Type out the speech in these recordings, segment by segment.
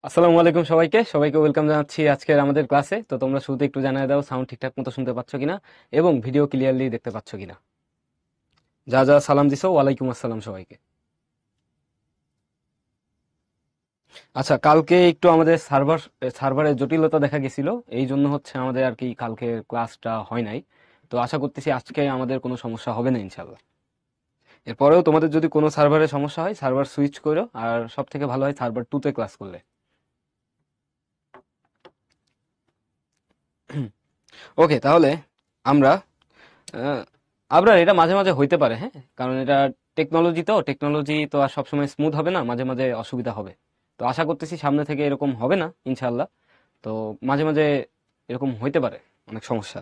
আসসালামু আলাইকুম সবাইকে সবাইকে ওয়েলকাম জানাচ্ছি আজকের আমাদের ক্লাসে। তো তোমরা শুরুতে একটু জানিয়ে দাও সাউন্ড ঠিকঠাক মতো শুনতে পাচ্ছ কিনা এবং ভিডিও ক্লিয়ারলি দেখতে পাচ্ছ কিনা। যা যা সালাম দিছো, ওয়ালাইকুম আসসালাম সবাইকে। আচ্ছা, কালকে একটু আমাদের সার্ভারের জটিলতা দেখা গেছিল, এই জন্য হচ্ছে আমাদের আর কি কালকে ক্লাসটা হয় নাই। তো আশা করতেছি আজকে আমাদের কোনো সমস্যা হবে না ইনশাল্লাহ। এরপরেও তোমাদের যদি কোনো সার্ভারের সমস্যা হয় সার্ভার সুইচ করো, আর সব থেকে ভালো হয় সার্ভার 2 তে ক্লাস করলে। ওকে, তাহলে আমরা আহ, আবরার এটা মাঝে মাঝে হইতে পারে, হ্যাঁ, কারণ এটা টেকনোলজি তো আর সবসময় স্মুথ হবে না, মাঝে মাঝে অসুবিধা হবে। তো আশা করতেছি সামনে থেকে এরকম হবে না ইনশাল্লাহ। তো মাঝে মাঝে এরকম হইতে পারে, অনেক সমস্যা।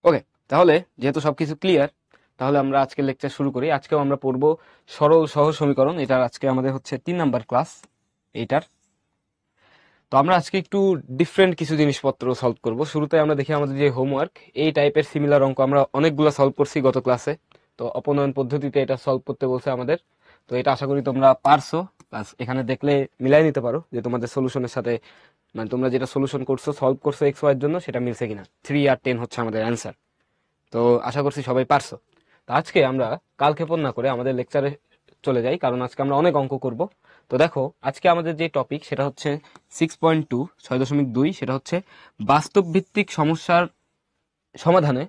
ওকে, তাহলে যেহেতু সবকিছু ক্লিয়ার, তাহলে আমরা আজকে লেকচার শুরু করি। আজকেও আমরা পড়বো সরল সহজ সমীকরণ। এটা আজকে আমাদের হচ্ছে 3 নাম্বার ক্লাস এইটার। তো আমরা আজকে একটু ডিফারেন্ট কিছু জিনিসপত্র সলভ করব। শুরুতে আমরা দেখি আমাদের যে হোমওয়ার্ক, এই টাইপের সিমিলার অঙ্ক আমরা অনেকগুলো সলভ করছি গত ক্লাসে। তো অপনয়ন পদ্ধতিতে এটা সলভ করতে বলছে আমাদের। তো এটা আশা করি তোমরা পারছো, প্লাস এখানে দেখলে মিলাই নিতে পারো যে তোমাদের সলিউশনের সাথে, মানে তোমরা যেটা সলিউশন করছো সলভ করছো এক্স ওয়াই এর জন্য, সেটা মিলছে কিনা। 3 আর 10 হচ্ছে আমাদের অ্যান্সার। তো আশা করছি সবাই পারছো। তো আজকে আমরা কালক্ষেপণ না করে আমাদের লেকচারে চলে যাই, কারণ আজকে আমরা অনেক অঙ্ক করব। তো দেখো, আজকে আমাদের যে টপিক সেটা হচ্ছে 6.2, 6.2, সেটা হচ্ছে বাস্তব ভিত্তিক সমস্যার সমাধানে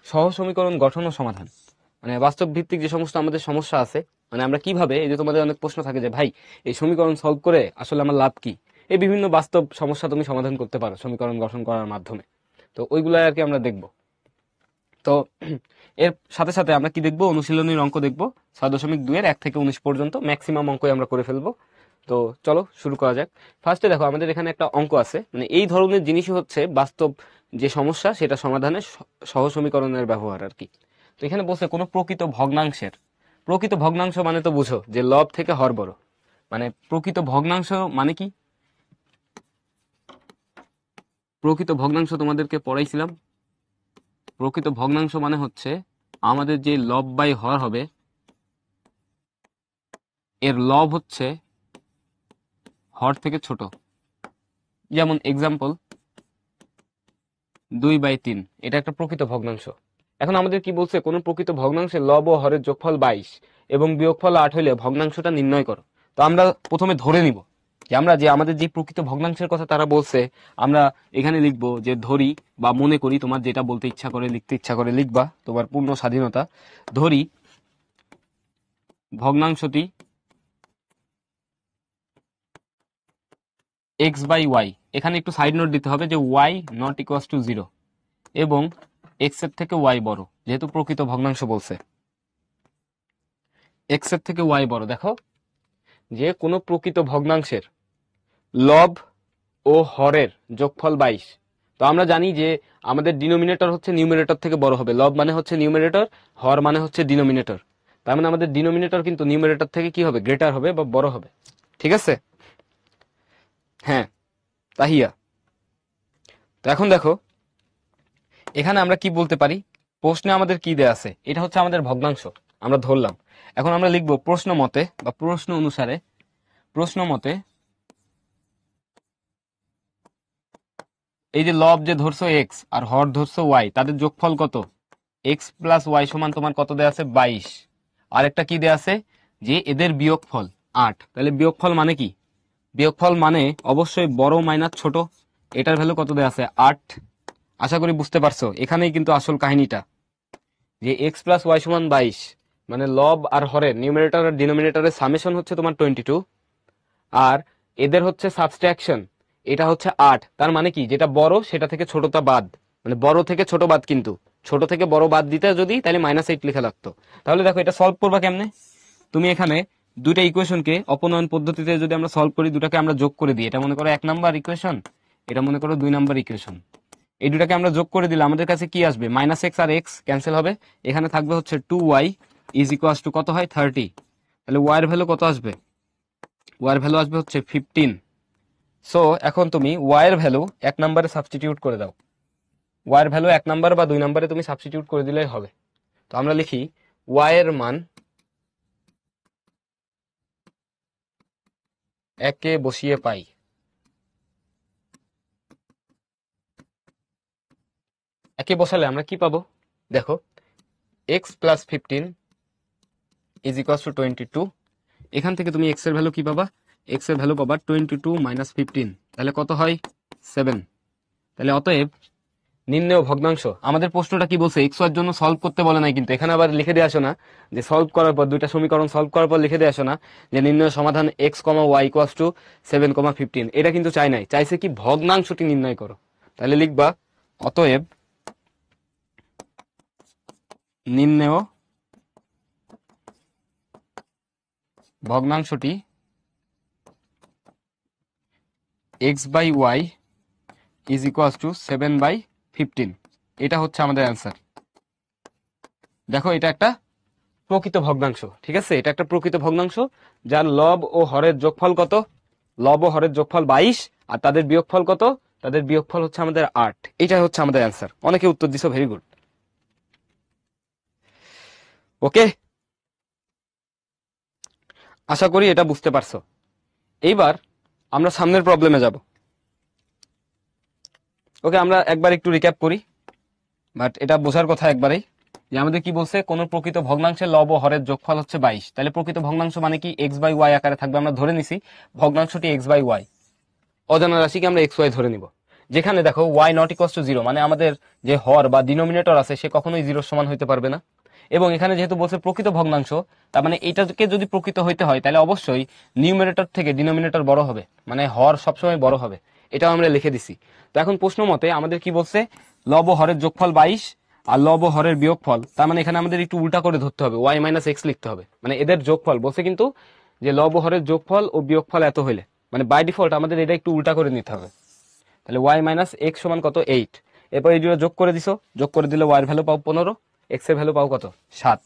সহ সমীকরণ গঠন ও সমাধান। মানে বাস্তব ভিত্তিক যে সমস্ত আমাদের সমস্যা আছে, মানে আমরা কিভাবে, এই যে তোমাদের অনেক প্রশ্ন থাকে যে ভাই এই সমীকরণ সলভ করে আসলে আমার লাভ কি, এই বিভিন্ন বাস্তব সমস্যা তুমি সমাধান করতে পারো সমীকরণ গঠন করার মাধ্যমে। তো ওইগুলাই আর কি আমরা দেখবো। তো এর সাথে সাথে আমরা কি দেখবো, অনুশীলনীর অঙ্ক দেখবো। 6.2 এর 1 থেকে 19 পর্যন্ত ম্যাক্সিমাম অঙ্কই আমরা করে ফেলবো। তো চলো শুরু করা যাক। ফার্স্টে দেখো, আমাদের এখানে একটা অঙ্ক আছে, মানে এই ধরনের জিনিসই হচ্ছে বাস্তব যে সমস্যা সেটা সমাধানে সহ সমীকরণের ব্যবহার আর কি। তো এখানে বলছে কোনো প্রকৃত ভগ্নাংশ মানে তো বুঝো যে লব থেকে হর বড়। মানে প্রকৃত ভগ্নাংশ মানে কি, প্রকৃত ভগ্নাংশ তোমাদেরকে পড়াইছিলাম। প্রকৃত ভগ্নাংশ মানে হচ্ছে আমাদের যে লব বাই হর হবে, এর লব হচ্ছে হর থেকে ছোট। যেমন এক্সাম্পল 2/3, এটা একটা প্রকৃত ভগ্নাংশ। এখন আমাদের কি বলছে, কোন প্রকৃত ভগ্নাংশের লব ও হরের যোগফল 22 এবং বিয়োগফল 8 হইলে ভগ্নাংশটা নির্ণয় করো। তো আমরা প্রথমে ধরে নিব যে আমরা যে আমাদের যে প্রকৃত ভগ্নাংশের কথা তারা বলছে, আমরা এখানে লিখবো যে ধরি, বা মনে করি, তোমার যেটা বলতে ইচ্ছা করে লিখতে ইচ্ছা করে লিখবা, তোমার পূর্ণ স্বাধীনতা। ধরি ভগ্নাংশটি এক্স বাই ওয়াই, এখানে একটু সাইড নোট দিতে হবে যে ওয়াই নট ইকুয়ালস টু 0 এবং এক্স এর থেকে ওয়াই বড়, যেহেতু প্রকৃত ভগ্নাংশ বলছে এক্স এর থেকে ওয়াই বড়। দেখো, যে কোনো প্রকৃত ভগ্নাংশের লব ও হরের যোগফল 22। তো আমরা জানি যে আমাদের ডিনোমিনেটর হচ্ছে নিউমিনেটর থেকে বড় হবে। লব মানে হচ্ছে নিউমিনেটর, হর মানে হচ্ছে ডিনোমিনেটর। তার মানে আমাদের ডিনোমিনেটর কিন্তু নিউমিনেটর থেকে কি হবে, গ্রেটার হবে বা বড় হবে। ঠিক আছে? হ্যাঁ, তাহিয়া। তো এখন দেখো, এখানে আমরা কি বলতে পারি, প্রশ্নে আমাদের কি দেয়া আছে, এটা হচ্ছে আমাদের ভগ্নাংশ আমরা ধরলাম। এখন আমরা লিখব প্রশ্ন মতে বা প্রশ্ন অনুসারে, প্রশ্ন মতে এই যে লব যে ধরছো এক্স আর হর ধরছো ওয়াই, তাদের যোগফল কত, এক্স প্লাস ওয়াই সমান তোমার কত দেয়া আছে, 22। আর একটা কি দেয়া আছে, যে এদের বিয়োগফল 8। তাহলে বিয়োগফল মানে কি, বিয়োগফল মানে অবশ্যই বড় মাইনাস ছোট। এটার ভ্যালু কত দেয়া আছে, 8। আশা করি বুঝতে পারছো, এখানেই কিন্তু আসল কাহিনীটা, যে এক্স প্লাস ওয়াই সমান 22, মানে লব আর হরের নিউমিনেটর আর ডিনোমিনেটরের সামেশন হচ্ছে তোমার 22, আর এদের হচ্ছে সাবস্ট্রাকশন, এটা হচ্ছে 8। তার মানে কি, যেটা বড় সেটা থেকে ছোটটা বাদ, মানে বড় থেকে ছোট বাদ, কিন্তু ছোট থেকে বড় বাদ দিতে যদি, তাহলে -8 লেখা লাগতো। তাহলে দেখো এটা সলভ করবা কেমনে, তুমি এখানে দুইটা ইকুয়েশনকে অপনয়ন পদ্ধতিতে যদি আমরা সলভ করি, দুটাকে আমরা যোগ করে দিই, এটা মনে করো 1 নাম্বার ইকুয়েশন, এটা মনে করো 2 নাম্বার ইকুয়েশন। এই দুটাকে আমরা যোগ করে দিলে আমাদের কাছে কি আসবে, -x আর x ক্যান্সেল হবে, এখানে থাকবে হচ্ছে 2y ইজ ইকুয়ালস টু কত হয়, 30। তাহলে y এর ভ্যালু কত আসবে, y এর ভ্যালু আসবে হচ্ছে 15। সো এখন তুমি y এর ভ্যালু 1 নাম্বারে সাবস্টিটিউট করে দাও, y এর ভ্যালু 1 নাম্বার বা 2 নাম্বারে তুমি সাবস্টিটিউট করে দিলেই হবে। তো আমরা লিখি y এর মান একে বসিয়ে পাই, একে বসালে আমরা কি পাবো দেখো, x plus 15 is equal to 22। এখান থেকে তুমি এক্স এর ভ্যালু কি পাবা, এক্স এর ভ্যালু পাবা 22 মাইনাস 15, তাহলে কত হয় 7। তাহলে অতএব নির্ণেয় ভগ্নাংশ, আমাদের প্রশ্নটা কি বলছে, এক্স এর জন্য সলভ করতে বলে নাই, কিন্তু এখানে আবার লিখে দিয়ে আসো না যে সলভ করার পর দুইটা সমীকরণ সলভ করার পর লিখে দিয়ে আসো না যে নির্ণয় সমাধান x comma y equals to 7,15, এটা কিন্তু চাই নাই, চাইছে কি ভগ্নাংশটি নির্ণয় করো। তাহলে লিখবা অতএব নির্ণেয় ভগ্নাংশটি x by y is equals to 7/15, এটা হচ্ছে আমাদের অ্যান্সার। দেখো এটা একটা প্রকৃত ভগ্নাংশ, ঠিক আছে, এটা একটা প্রকৃত ভগ্নাংশ যার লব ও হরের যোগফল কত, লব ও হরের যোগফল 22, আর তাদের বিয়োগফল কত, তাদের বিয়োগফল হচ্ছে আমাদের 8। এটা হচ্ছে আমাদের অ্যান্সার। অনেকে উত্তর দিছো, ভেরি গুড। ওকে, আশা করি এটা বুঝতে পারছো। এইবার আমরা সামনের প্রবলেমে যাব। ওকে, আমরা একবার একটু রিক্যাপ করি, বাট এটা বোঝার কথা একবারেই, যে আমাদের কি বলছে, কোন প্রকৃত ভগ্নাংশের লব ও হরের যোগফল হচ্ছে 22। তাহলে প্রকৃত ভগ্নাংশ মানে কি, এক্স বাই ওয়াই আকারে থাকবে। আমরা ধরে নিছি ভগ্নাংশটি এক্স বাই ওয়াই, অজানা রাশিকে আমরা এক্স ওয়াই ধরে নিব। যেখানে দেখো ওয়াই নট ইকুয়ালস টু 0, মানে আমাদের যে হর বা ডিনোমিনেটর আছে সে কখনোই 0 সমান হইতে পারবে না। এবং এখানে যেহেতু বলছে প্রকৃত ভগ্নাংশ, তার মানে এটাকে যদি প্রকৃত হইতে হয় তাহলে অবশ্যই নিউমিনেটর থেকে ডিনোমিনেটর বড় হবে, মানে হর সবসময় বড় হবে। এটাও আমরা লিখে দিছি। তো এখন প্রশ্ন মতে আমাদের কি বলছে, লব ও হরের যোগফল 22 আর লব ও হরের বিয়োগফল, তার মানে এখানে আমাদের একটু উল্টা করে ধরতে হবে, ওয়াই মাইনাস এক্স লিখতে হবে, মানে এদের যোগফল বলছে কিন্তু যে লব ও হরের যোগফল ও বিয়োগফল এত হইলে, মানে বাই ডিফল্ট আমাদের এটা একটু উল্টা করে নিতে হবে। তাহলে ওয়াই মাইনাস এক্স সমান কত 8, এরপর এই দুটো যোগ করে দিছো, যোগ করে দিলে ওয়াই এর ভ্যালু পাও 15, এক্স এর ভ্যালু পাও কত 7।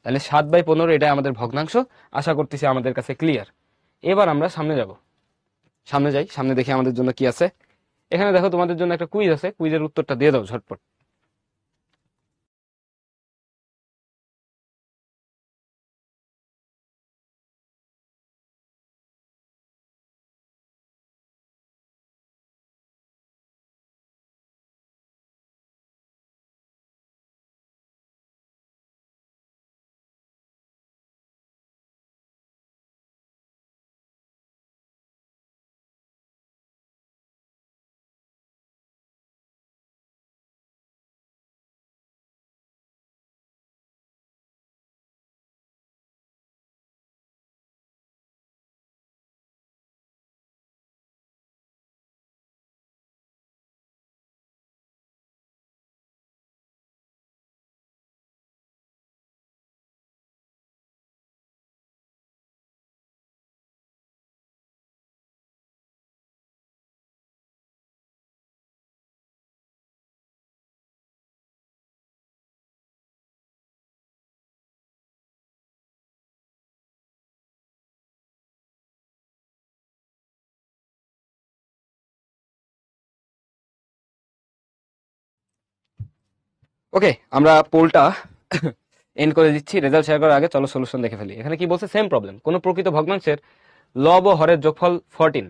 তাহলে 7/15 এটাই আমাদের ভগ্নাংশ। আশা করতেছি আমাদের কাছে ক্লিয়ার। এবার আমরা সামনে যাব, সামনে যাই, সামনে দেখি আমাদের জন্য কি আছে। এখানে দেখো তোমাদের জন্য একটা কুইজ আছে, কুইজের উত্তরটা দিয়ে দাও ঝটপট। ওকে, আমরা পোলটা এন্ড করে দিচ্ছি। রেজাল্ট শেয়ার করার আগে চলো সলিউশন দেখে ফেলি। এখানে কি বলছে, সেম প্রবলেম, কোন প্রকৃত ভগ্নাংশের লব ও হরের যোগফল 14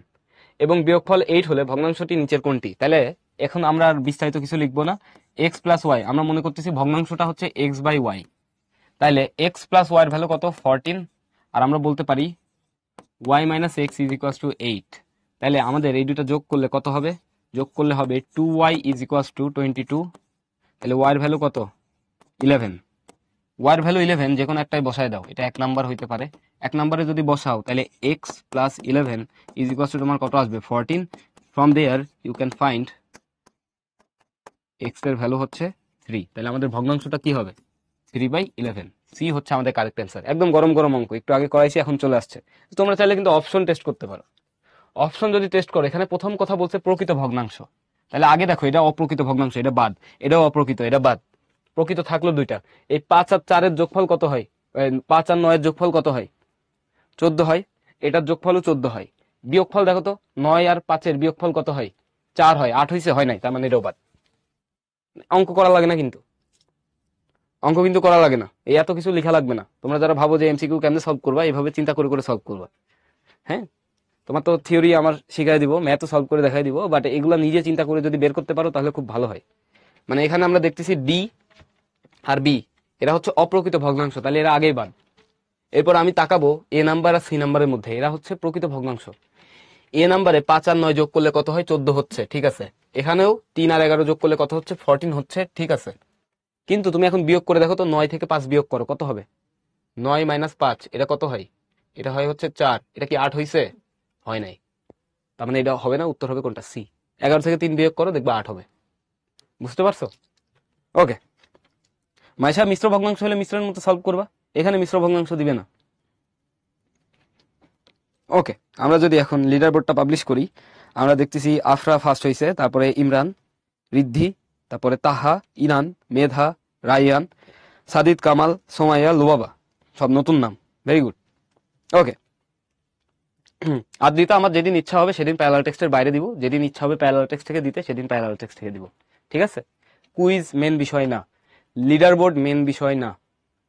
এবং বিয়োগফল 8 হলে ভগ্নাংশটি নিচের কোনটি। তাহলে এখন আমরা আর বিস্তারিত কিছু লিখবো না, এক্স প্লাস ওয়াই আমরা মনে করতেছি ভগ্নাংশটা হচ্ছে এক্স বাই ওয়াই। তাহলে এক্স প্লাস ওয়াই এর ভ্যালু কত 14, আর আমরা বলতে পারি y minus x is equals to 8। তাহলে আমাদের এই দুটো যোগ করলে কত হবে, যোগ করলে হবে 2y ইজ ইকুয়ালস টু 22। তাহলে ওয়াই এর ভ্যালু কত 11, ওয়াই এর ভ্যালু 11 যে কোনো একটাই বসায় দাও, এটা 1 নাম্বার হইতে পারে। 1 নম্বরে যদি বসাও তাহলে x plus 11 is equals to তোমার কত আসবে 14। From there you can find x এর ভ্যালু হচ্ছে 3। তাহলে আমাদের ভগ্নাংশটা কি হবে 3/11। সি হচ্ছে আমাদের কারেক্ট অ্যান্সার। একদম গরম গরম অঙ্ক, একটু আগে করাইছি এখন চলে আসছে। তোমরা চাইলে কিন্তু অপশন টেস্ট করতে পারো। অপশন যদি টেস্ট করো, এখানে প্রথম কথা বলছে প্রকৃত ভগ্নাংশ, তাহলে আগে দেখো এটা অপ্রকৃত ভগ্নাংশ, এটা বাদ, এটাও অপ্রকৃত, এটা বাদ। প্রকৃত থাকলো দুইটা। এই 5 আর 4 এর যোগফল কত হয়, 5 আর 9 এর যোগফল কত হয় 14 হয়, এটার যোগফলও 14 হয়। বিয়োগফল দেখো তো, 9 আর 5 এর বিয়োগফল কত হয় 4 হয়, 8 হইছে হয় নাই, তার মানে এটাও বাদ। অঙ্ক করা লাগে না কিন্তু, অঙ্ক কিন্তু করা লাগে না, এই এত কিছু লেখা লাগবে না। তোমরা যারা ভাবো যে এমসিকিউ কেমনে সলভ করবা, এইভাবে চিন্তা করে করে সলভ করবা। হ্যাঁ, তোমার তো থিওরি আমার শিখাই দিব, ম্যাথও সলভ করে দেখাই দিব, বাট এগুলো নিজে চিন্তা করে যদি বের করতে পারো তাহলে খুব ভালো হয়। মানে এখানে আমরা দেখতেছি ডি আর বি এরা হচ্ছে অপ্রকৃত ভগ্নাংশ, তাহলে এরা আগেই বাদ। এরপর আমি তাকাবো এ নাম্বার আর সি নাম্বারের মধ্যে, এরা হচ্ছে প্রকৃত ভগ্নাংশ। এ নাম্বারে 5 আর 9 যোগ করলে কত হয়? 14 হচ্ছে, ঠিক আছে। এখানেও 3 আর 11 যোগ করলে কত হচ্ছে? 14 হচ্ছে, ঠিক আছে। কিন্তু তুমি এখন বিয়োগ করে দেখো তো, 9 থেকে 5 বিয়োগ করো, কত হবে? 9 মাইনাস 5, এটা কত হয়? এটা হয় হচ্ছে 4। এটা কি 8 হয়েছে? হয় নাই। তার মানে এটা হবে না, উত্তর হবে কোনটা? সি। 11 থেকে 3 বিয়োগ করো, দেখবা 8 হবে। বুঝতে পারছো? ওকে। মাইশা, মিশ্র ভগ্নাংশ হলে মিশ্রের মতো সলভ করবা, এখানে মিশ্র ভগ্নাংশ দিবে না। ওকে, আমরা যদি এখন লিডার বোর্ডটা পাবলিশ করি, আমরা দেখতেছি আফরা ফার্স্ট হয়েছে, তারপরে ইমরান, রিদ্ধি, তারপরে তাহা, ইরান, মেধা, রাইয়ান, সাদিদ, কামাল, সোমাইয়া, লুবাবা, সব নতুন নাম। Very good. ওকে। আদ্রিতা, আমার যেদিন ইচ্ছা হবে সেদিন প্যারালাল টেক্সটের বাইরে দিব, যেদিন ইচ্ছা হবে প্যারালাল টেক্সট থেকে দিতে সেদিন প্যারালাল টেক্সট থেকে দিব, ঠিক আছে। কুইজ মেন বিষয় না, লিডার বোর্ড মেন বিষয় না।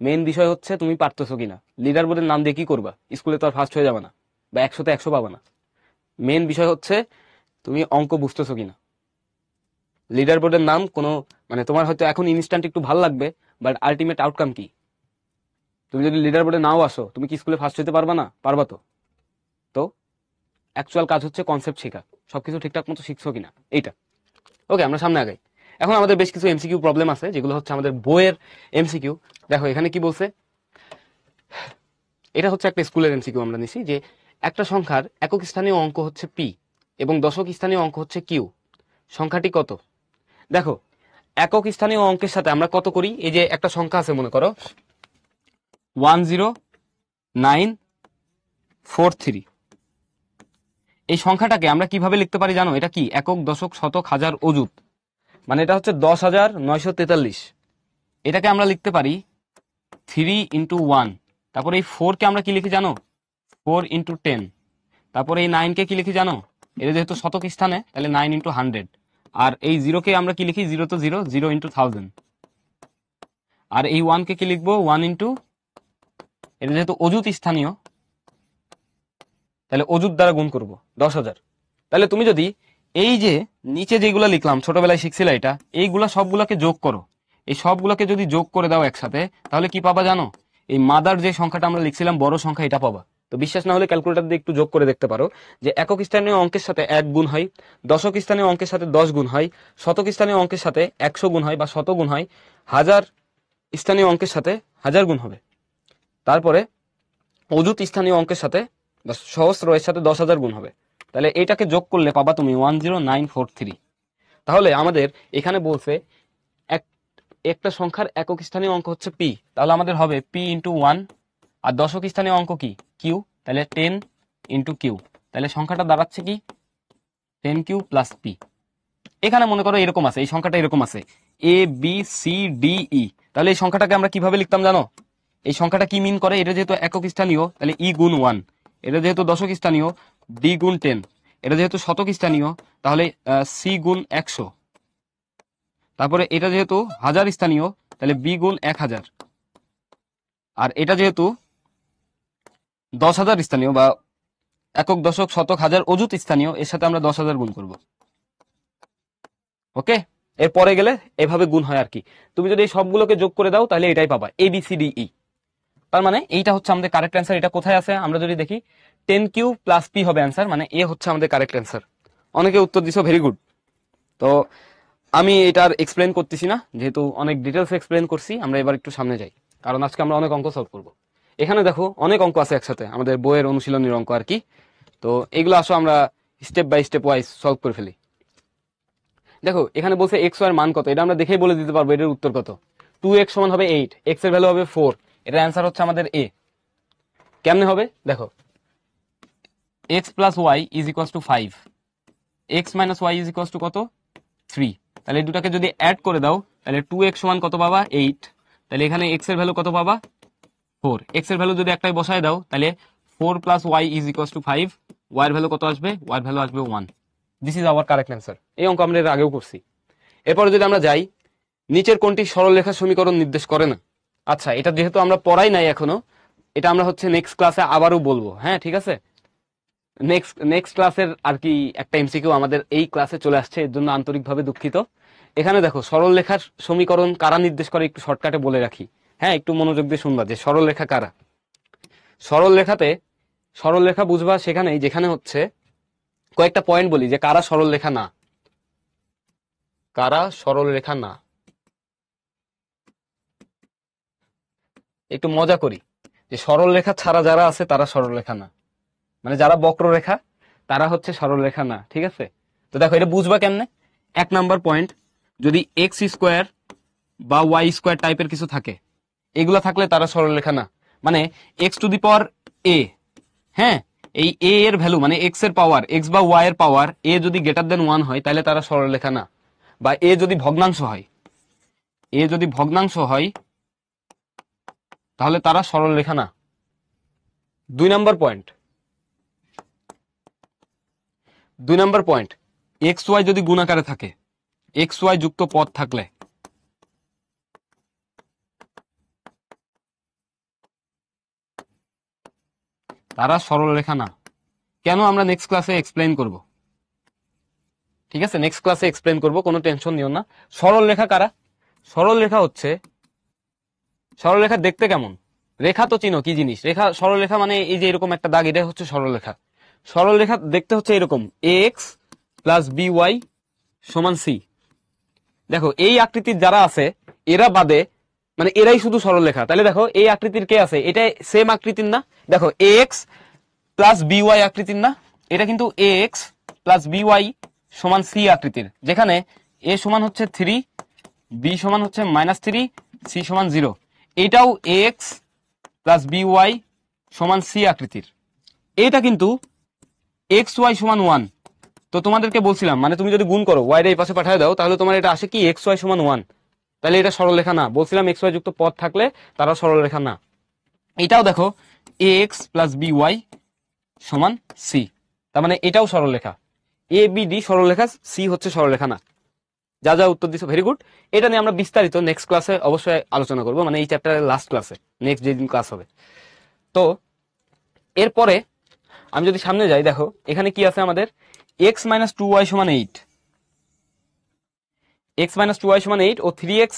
মেন বিষয় হচ্ছে তুমি পারতেছো কিনা। লিডার বোর্ডের নাম দিয়ে কি করবা? স্কুলে তো আর ফার্স্ট হয়ে যাবে না, বা 100-তে 100 পাবা না। মেন বিষয় হচ্ছে তুমি অঙ্ক বুঝতেছো কিনা। লিডার বোর্ডের নাম কোনো, মানে তোমার হয়তো এখন ইনস্ট্যান্ট একটু ভালো লাগবে, বাট আলটিমেট আউটকাম কি? তুমি যদি লিডার বোর্ডে নাও আসো, তুমি কি স্কুলে ফার্স্ট হতে পারবা না? পারবা তো। তো অ্যাকচুয়াল কাজ হচ্ছে কনসেপ্ট শেখা, সবকিছু ঠিকঠাক মতো শিখছো কিনা, এইটা। ওকে, আমরা সামনে আগাই। এখন আমাদের বেশ কিছু এমসিকিউ প্রবলেম আছে, যেগুলো হচ্ছে আমাদের বইয়ের এমসিকিউ। দেখো এখানে কি বলছে, এটা হচ্ছে একটা স্কুলের এমসিকিউ আমরা নিছি, যে একটা সংখ্যার একক স্থানীয় অঙ্ক হচ্ছে পি এবং দশক স্থানীয় অঙ্ক হচ্ছে কিউ, সংখ্যাটি কত? দেখো, একক স্থানীয় অঙ্কের সাথে আমরা কত করি, এই যে একটা সংখ্যা আছে মনে করো 10943, এই সংখ্যাটাকে আমরা কিভাবে লিখতে পারি জানো? এটা কি একক, দশক, শতক, হাজার, অযুত, মানে এটা হচ্ছে 10,943। এটাকে আমরা লিখতে পারি 3 × 1। তারপরে এই 4 কে আমরা কি লিখি জানো? 4 × 10। তারপরে এই 9 কে কি লিখি জানো? এটা যেহেতু শতক স্থানে, তাহলে 9 × 100। আর এই 0 কে আমরা কি লিখি? 0 তো 0, 0 × 1000। আর এই 1 কে কি লিখবো? 1 × এটা যেহেতু অযুত স্থানীয়, তাহলে অযুত দ্বারা গুণ করব 10,000। তাহলে তুমি যদি এই যে নিচে যেগুলো লিখলাম, ছোটবেলায় শিখছিলে এটা, এইগুলা সবগুলোকে যোগ করো, এই সবগুলোকে যদি যোগ করে দাও একসাথে, তাহলে কি পাবা জানো? এই মাদার যে সংখ্যাটা আমরা লিখছিলাম বড় সংখ্যা, এটা পাবা। তো বিশ্বাস না হলে ক্যালকুলেটর দিয়ে একটু যোগ করে দেখতে পারো, যে একক স্থানীয় অঙ্কের সাথে 1 গুণ হয়, দশক স্থানীয় অঙ্কের সাথে 10 গুণ হয়, শতক স্থানীয় অঙ্কের সাথে 100 গুণ হয় বা 100 গুণ হয়, হাজার স্থানীয় অঙ্কের সাথে 1000 গুণ হবে, তারপরে অযুত স্থানীয় অঙ্কের সাথে বা সহস্র এর সাথে 10,000 গুণ হবে। তাহলে এটাকে যোগ করলে পাবা তুমি 10943। তাহলে আমাদের এখানে বলছে একটা সংখ্যার একক স্থানীয় অঙ্ক হচ্ছে পি, তাহলে আমাদের হবে p×1। আর দশক স্থানীয় অঙ্ক কি? কিউ, তাহলে 10 × কিউ। তাহলে সংখ্যাটা দাঁড়াচ্ছে কি? 10Q + p। এখানে মনে করো এরকম আছে, এই সংখ্যাটা এরকম আছে ABCDE, তাহলে এই সংখ্যাটাকে আমরা কিভাবে লিখতাম জানো? এই সংখ্যাটা কি মিন করে? এটা যেহেতু একক স্থানীয়, তাহলে E×1। এটা যেহেতু দশক স্থানীয়, D×10। এটা যেহেতু শতক স্থানীয়, তাহলে C×100। তারপরে এটা যেহেতু হাজার স্থানীয়, তাহলে B×1000। আর এটা যেহেতু 10,000 স্থানীয় বা একক, দশক, শতক, হাজার, অযুত স্থানীয়, এর সাথে আমরা 10,000 গুণ করব। ওকে, এরপরে গেলে এভাবে গুণ হয় আর কি। তুমি যদি এই সবগুলোকে যোগ করে দাও তাহলে এটাই পাবা, ABCDE। তার মানে এইটা হচ্ছে আমাদের কারেক্ট অ্যান্সার। এটা কোথায় আছে আমরা যদি দেখি, 10Q + p হবে অ্যান্সার, মানে এ হচ্ছে আমাদের কারেক্ট অ্যান্সার। অনেকে উত্তর দিছো, ভেরি গুড। তো আমি এটার এক্সপ্লেন করতেছি না, যেহেতু অনেক ডিটেলস এক্সপ্লেন করছি। আমরা এবার একটু সামনে যাই, কারণ আজকে আমরা অনেক অঙ্ক সলভ করব। এখানে দেখো অনেক অঙ্ক আছে একসাথে, আমাদের বইয়ের অনুশীলনীর অঙ্ক আর কি। তো এগুলো আসো আমরা step by step wise solve করে ফেলি। দেখো এখানে বলছে এক্স ওয়ার মান কত, এটা আমরা দেখেই বলে দিতে পারবো এটার উত্তর কত। 2x = হবে 8, এক্স এর ভ্যালু হবে 4, এটার অ্যান্সার হচ্ছে আমাদের এ। কেমনে হবে দেখো, x + y = 5, x - y = কত? 3। তাহলে এই দুটাকে যদি অ্যাড করে দাও, তাহলে 2x = কত পাবা? 8। তাহলে এখানে x এর ভ্যালু কত পাবা? 4। x এর ভ্যালু যদি একটাই বসায় দাও, তাহলে 4 + y = 5, y এর ভ্যালু কত আসবে? y এর ভ্যালু আসবে 1। This is our correct answer. এই অঙ্ক আমরা এর আগেও করছি। এরপরে যদি আমরা যাই, নিচের কোনটি সরলরেখা সমীকরণ নির্দেশ করে না? আচ্ছা, এটা যেহেতু আমরা পড়াই নাই এখনো, এটা আমরা হচ্ছে নেক্সট ক্লাসে আবারও বলবো, হ্যাঁ ঠিক আছে। নেক্সট নেক্সট ক্লাসের আর কি একটা এমসিকিউ আমাদের এই ক্লাসে চলে আসছে, এর জন্য আন্তরিকভাবে দুঃখিত। এখানে দেখো সরল রেখার সমীকরণ কারা নির্দেশ করে একটু শর্টকাটে বলে রাখি। হ্যাঁ, একটু মনোযোগ দিয়ে শুনবা যে সরল রেখা কারা। সরল রেখাতে সরল রেখা বুঝবা সেখানেই যেখানে হচ্ছে কয়েকটা পয়েন্ট বলি যে কারা সরল রেখা না, কারা সরল রেখা না। একটু মজা করি যে সরল রেখা ছাড়া যারা আছে তারা সরল রেখা না, মানে যারা বক্ররেখা তারা হচ্ছে সরল রেখা না। ঠিক আছে, তো দেখো এটা বুঝবা কেমনে। 1 নাম্বার পয়েন্ট, যদি এক্স স্কোয়ার বা ওয়াই স্কোয়ার টাইপের কিছু থাকে, এগুলো থাকলে তারা সরল রেখা না। মানে এক্স টু দি পাওয়ার এ, হ্যাঁ, এই এ এর ভ্যালু মানে এক্স এর পাওয়ার, এক্স বা ওয়াই এর পাওয়ার এ যদি গ্রেটার দেন 1 হয় তাহলে তারা সরল রেখা না। বা এ যদি ভগ্নাংশ হয়, এ যদি ভগ্নাংশ হয় তাহলে তারা সরল রেখা না। 2 number point, 2 number point, x y যদি গুণাকারে থাকে, এক্স ওয়াই যুক্ত পদ থাকলে তারা সরল রেখা না। কেন আমরা নেক্সট ক্লাসে এক্সপ্লেইন করব। ঠিক আছে, নেক্সট ক্লাসে এক্সপ্লেইন করব, কোনো টেনশন নিও না। সরল রেখা কারা? সরল রেখা হচ্ছে, সরল রেখা দেখতে কেমন? রেখা তো চিনো কি জিনিস, রেখা সরল রেখা মানে এই যে এরকম একটা দাগ, এটা হচ্ছে সরল রেখা। সরল রেখা দেখতে হচ্ছে এরকম, এ এক্স প্লাস বি ওয়াই সমান সি। দেখো এই আকৃতির যারা আছে এরা বাদে, মানে এরাই শুধু সরল রেখা। তাহলে দেখো এই আকৃতির কে আছে, এটা সেম আকৃতির না? দেখো এ এক্স প্লাস বি ওয়াই আকৃতির না? এটা কিন্তু এ এক্স প্লাস বি ওয়াই সমান সি আকৃতির, যেখানে এ সমান হচ্ছে 3, বি সমান হচ্ছে -3, সি সমান 0। এটাও এ এক্স প্লাস বি ওয়াই সমান সি আকৃতির। এটা কিন্তু এক্স ওয়াই সমান 1। তো তোমাদেরকে বলছিলাম, মানে তুমি যদি গুণ করো ওয়াই এই পাশে পাঠিয়ে দাও তাহলে তোমার এটা আসে কি এক্স ওয়াই সমান 1, তাহলে এটা সরল রেখা না। বলছিলাম এক্স ওয়াই যুক্ত পদ থাকলে তারা সরল রেখা না। এটাও দেখো এ এক্স প্লাস বি ওয়াই সমান সি, তার মানে এটাও সরল রেখা। এ বি ডি সরল রেখা, সি হচ্ছে সরল রেখা না। যা যা উত্তর দিছো ভেরি গুড। এটা নিয়ে আমরা বিস্তারিত নেক্সট ক্লাসে অবশ্যই আলোচনা করব, মানে এই চ্যাপ্টারের লাস্ট ক্লাসে, নেক্সট যেদিন ক্লাস হবে। তো এরপরে আমি যদি সামনে যাই, দেখো এখানে কি আছে আমাদের, এক্স মাইনাস 2y সমান 8, এক্স মাইনাস 2y সমান 8 ও 3x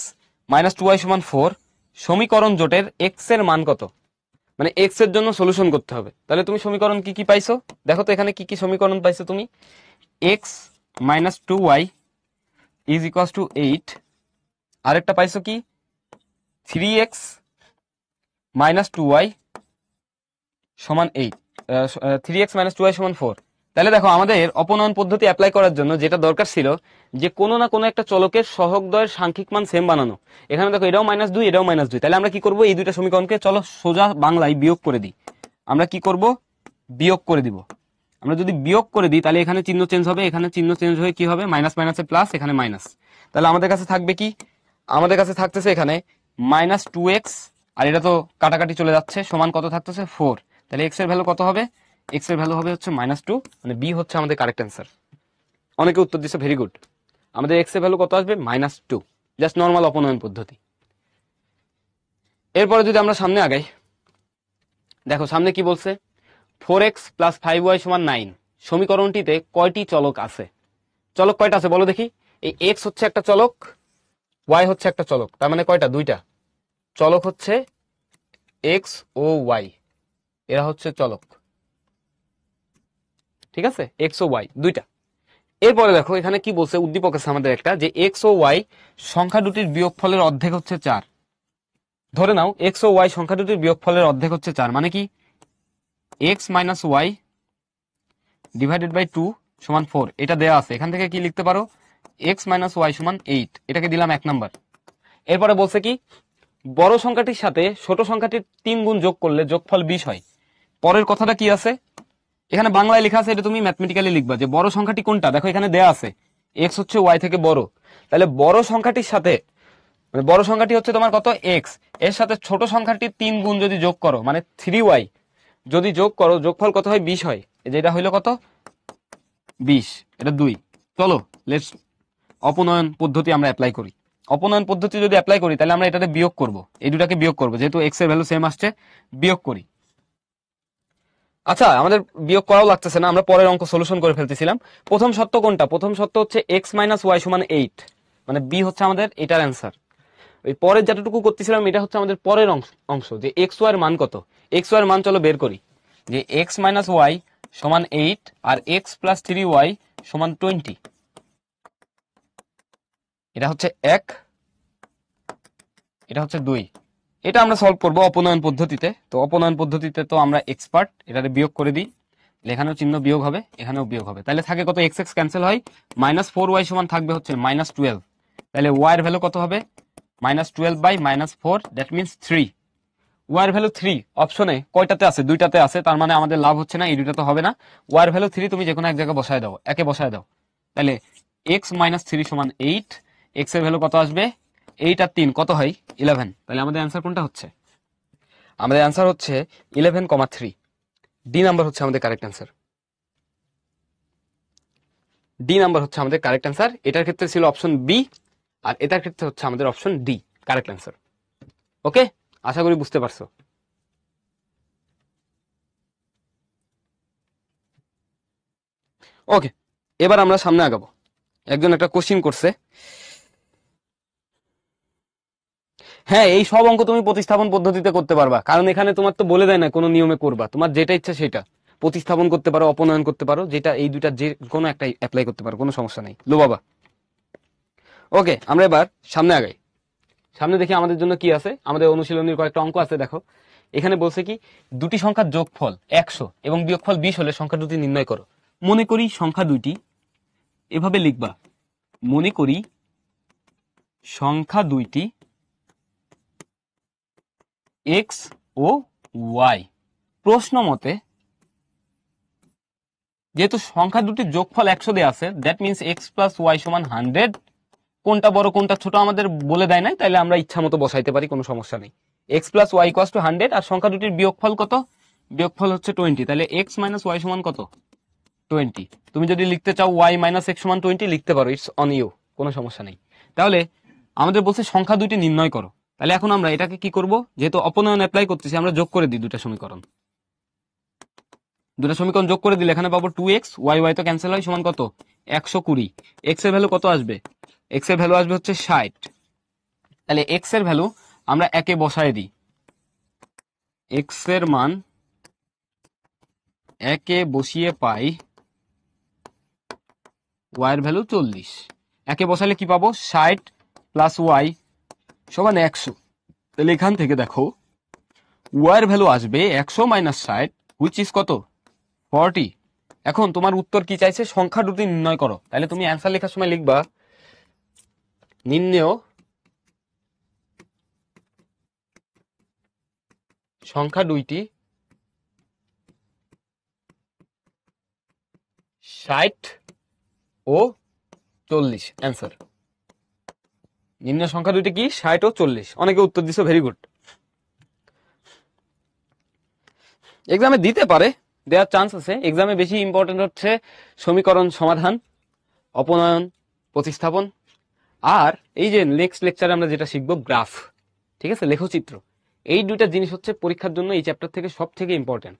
মাইনাস 2y সমান 4 সমীকরণ জোটের এক্স এর মান কত? মানে এক্স এর জন্য সলিউশন করতে হবে। তাহলে তুমি সমীকরণ কি কি পাইছো দেখো তো, এখানে কি কি সমীকরণ পাইছো তুমি। X minus 2y is equals to 8, আরেকটা পাইছো কি 3x মাইনাস 2y সমান 8, 3x মাইনাস 2y সমান 4। তাহলে দেখো আমাদের অপনয়ন পদ্ধতি অ্যাপ্লাই করার জন্য যেটা দরকার ছিল যে কোনো না কোনো একটা চলকের সহগদ্বয়ের সাংখ্যিক মান সেম বানানো। এখানে দেখো এটাও -2, এটাও -2, তাহলে আমরা কি করব, এই দুইটা সমীকরণকে চলো সোজা বাংলায় বিয়োগ করে দিই। আমরা কি করব, বিয়োগ করে দিব। আমরা যদি বিয়োগ করে দিই তাহলে এখানে চিহ্ন চেঞ্জ হবে, এখানে চিহ্ন চেঞ্জ হয়ে কি হবে, মাইনাস মাইনাসে প্লাস, এখানে মাইনাস। তাহলে আমাদের কাছে থাকবে কি, আমাদের কাছে থাকতেছে এখানে -2x, আর এটা তো কাটাকাটি চলে যাচ্ছে, সমান কত থাকতেছে 4। তাহলে এক্স এর ভ্যালু কত হবে, এক্স এর ভ্যালু হবে হচ্ছে -2, মানে বি হচ্ছে আমাদের কারেক্ট অ্যান্সার। অনেকে উত্তর দিচ্ছে ভেরি গুড। আমাদের এক্স এর ভ্যালু কত আসবে, -2, জাস্ট নর্মাল অপনয়ন পদ্ধতি। এরপরে যদি আমরা সামনে আগাই, দেখো সামনে কি বলছে, 4x প্লাস 5y সমান 9 সমীকরণটিতে কয়টি চলক আছে? চলক কয়টা আছে বলো দেখি। এই এক্স হচ্ছে একটা চলক, ওয়াই হচ্ছে একটা চলক, তার মানে কয়টা, দুইটা চলক হচ্ছে এক্স ও ওয়াই, এরা হচ্ছে চলক। ঠিক আছে, এক্স ও ওয়াই দুইটা। এরপরে দেখো এখানে কি বলছে, উদ্দীপক আছে আমাদের একটা, যে এক্স ও ওয়াই সংখ্যা দুটির বিয়োগফলের অর্ধেক হচ্ছে 4। ধরে নাও এক্স ও ওয়াই সংখ্যা দুটির বিয়োগফলের অর্ধেক হচ্ছে 4, মানে কি x minus y divided by 2 সমান 4, এটা দেয়া আছে। এখান থেকে কি লিখতে পারো, এক্স মাইনাস ওয়াই সমান 8, এটাকে দিলাম 1 নাম্বার। এরপরে বলছে কি, বড় সংখ্যাটির সাথে ছোট সংখ্যাটির 3 গুণ যোগ করলে যোগফল 20 হয়। পরের কথাটা কি আছে, এখানে বাংলায় লেখা আছে, এটা তুমি ম্যাথমেটিক্যালি লিখবা যে বড় সংখ্যাটি কোনটা। দেখো এখানে দেয়া আছে এক্স হচ্ছে ওয়াই থেকে বড়, তাহলে বড় সংখ্যাটির সাথে, মানে বড় সংখ্যাটি হচ্ছে তোমার কত এক্স, এর সাথে ছোট সংখ্যাটির 3 গুণ যদি যোগ করো, মানে 3y যদি যোগ করো, যোগফল কত হয়, 20 হয়। যেটা হইলো কত, 20, এটা 2। চলো লেটস অপনয়ন পদ্ধতি আমরা অ্যাপ্লাই করি। অপনয়ন পদ্ধতি যদি অ্যাপ্লাই করি তাহলে আমরা এটাতে বিয়োগ করব, এই দুটাকে বিয়োগ করব, যেহেতু এক্স এর ভ্যালু সেম আসছে, বিয়োগ করি। আচ্ছা, আমাদের বিয়োগ করাও লাগতেছে না, আমরা পরের অঙ্ক সলিউশন করে ফেলতেছিলাম। প্রথম সত্য কোনটা? প্রথম সত্য হচ্ছে x মাইনাস ওয়াই সমান 8, মানে বি হচ্ছে আমাদের এটার অ্যান্সার। ওই পরের যতটুকু করতেছিলাম এটা হচ্ছে আমাদের পরের অংশ যে এক্স ওয়াই এর মান কত। এক্স ওয়াই এর মান চলো বের করি, যে এক্স মাইনাস ওয়াই সমান 8 আর এক্স প্লাস 3y সমান 20, এটা হচ্ছে 1, এটা হচ্ছে 2। এটা আমরা সলভ করব অপনয়ন পদ্ধতিতে। তো অপনয়ন পদ্ধতিতে তো আমরা এক্সপার্ট, এটাতে বিয়োগ করে দিই, এখানেও চিহ্ন বিয়োগ হবে, এখানেও বিয়োগ হবে, তাহলে থাকে কত, এক্স এক্স ক্যান্সেল হয়, -4y সমান থাকবে হচ্ছে -12। তাহলে y এর ভ্যালু কত হবে? -12/-4, দ্যাট মিনস 3। y এর ভ্যালু 3 অপশনে কয়টাতে আছে? দুইটাতে আছে, তার মানে আমাদের লাভ হচ্ছে না, এই দুইটা তো হবে না। y এর ভ্যালু 3 তুমি যে কোনো এক জায়গায় বসায় দাও, একে বসায় দাও, তাহলে x - 3 সমান 8, x এর ভ্যালু কত আসবে? 8 আর 3 কত হয়? 11। তাহলে আমাদের অ্যান্সার কোনটা হচ্ছে? আমাদের অ্যান্সার হচ্ছে 11,3। ডি নাম্বার হচ্ছে আমাদের কারেক্ট অ্যান্সার। ডি নাম্বার হচ্ছে আমাদের কারেক্ট অ্যান্সার। এটার ক্ষেত্রে ছিল অপশন বি, আর এটার ক্ষেত্রে হচ্ছে আমাদের অপশন ডি কারেক্ট অ্যান্সার। ওকে, আশা করি বুঝতে পারছো। ওকে, এবার আমরা সামনে আগাবো। একজন একটা কোশ্চিন করছে, হ্যাঁ এই সব অঙ্ক তুমি প্রতিস্থাপন পদ্ধতিতে করতে পারবা, কারণ এখানে তোমার তো বলে দেয় না কোনো নিয়মে করবা, তোমার যেটা ইচ্ছা সেটা প্রতিস্থাপন করতে পারো, অপনয়ন করতে পারো, যেটা এই দুইটা যে কোনো একটা অ্যাপ্লাই করতে পারো, কোনো সমস্যা নেই। লো বাবা। ওকে, আমরা এবার সামনে আগাই। সামনে দেখি আমাদের জন্য কি আছে। আমাদের অনুশীলনীর কয়েকটা অঙ্ক আছে, দেখো এখানে বলছে কি, দুটি সংখ্যার যোগফল 100 এবং বিয়োগফল 20 হলে সংখ্যা দুটি নির্ণয় করো। মনে করি সংখ্যা দুইটি, এভাবে লিখবা, মনে করি সংখ্যা দুইটি এক্স ও ওয়াই। প্রশ্ন মতে যেহেতু সংখ্যা দুটির যোগফল 100 দেয়া আছে, that means x plus y সমান 100। কোনটা বড় কোনটা ছোট আমাদের বলে দেয় নাই, তাইলে আমরা ইচ্ছা মতো বসাইতে পারি, কোনো সমস্যা নেই। X plus y equals to 100, আর সংখ্যা দুটির বিয়োগফল কত? বিয়োগফল হচ্ছে 20, তাহলে এক্স মাইনাস ওয়াই সমান কত? 20। তুমি যদি লিখতে চাও ওয়াই মাইনাস এক্স সমান 20 লিখতে পারো, ইটস অন ইউ, কোনো সমস্যা নেই। তাহলে আমাদের বলছে সংখ্যা দুটি নির্ণয় করো। তাহলে এখন আমরা এটাকে কি করব, যেহেতু অপনয়ন অ্যাপ্লাই করতেছি, আমরা যোগ করে দিই দুটা সমীকরণ। দুটা সমীকরণ যোগ করে দিলে এখানে পাবো 2x, ওয়াই ওয়াই তো ক্যান্সেল হয়, সমান কত? 120। এক্স এর ভ্যালু কত আসবে? এক্স এর ভ্যালু আসবে হচ্ছে 60। তাহলে এক্স এর ভ্যালু আমরা একে বসায় দিই, এক্স এর মান একে বসিয়ে পাই ওয়াই এর ভ্যালু 40। একে বসালে কি পাবো? 60 প্লাস ওয়াই সমান 100। তাহলে এখান থেকে দেখো ওয়াই এর ভ্যালু আসবে 100 মাইনাস 60, হুইচ ইজ কত? 40। এখন তোমার উত্তর কি চাইছে? সংখ্যা দুটি নির্ণয় করো। তাহলে তুমি অ্যান্সার লেখার সময় লিখবা, নির্ণেয় সংখ্যা দুইটি 60 ও 40। অ্যান্সার নির্ণয় সংখ্যা দুইটি কি? 60 ও 40। অনেকে উত্তর দিছো, ভেরি গুড। এক্সামে দিতে পারে, দেওয়ার চান্স আছে। এক্সামে বেশি ইম্পর্টেন্ট হচ্ছে সমীকরণ সমাধান, অপনয়ন, প্রতিস্থাপন, আর এই যে নেক্সট লেকচারে আমরা যেটা শিখবো গ্রাফ, ঠিক আছে, লেখচিত্র। এই দুইটা জিনিস হচ্ছে পরীক্ষার জন্য এই চ্যাপ্টার থেকে সব থেকে ইম্পর্টেন্ট।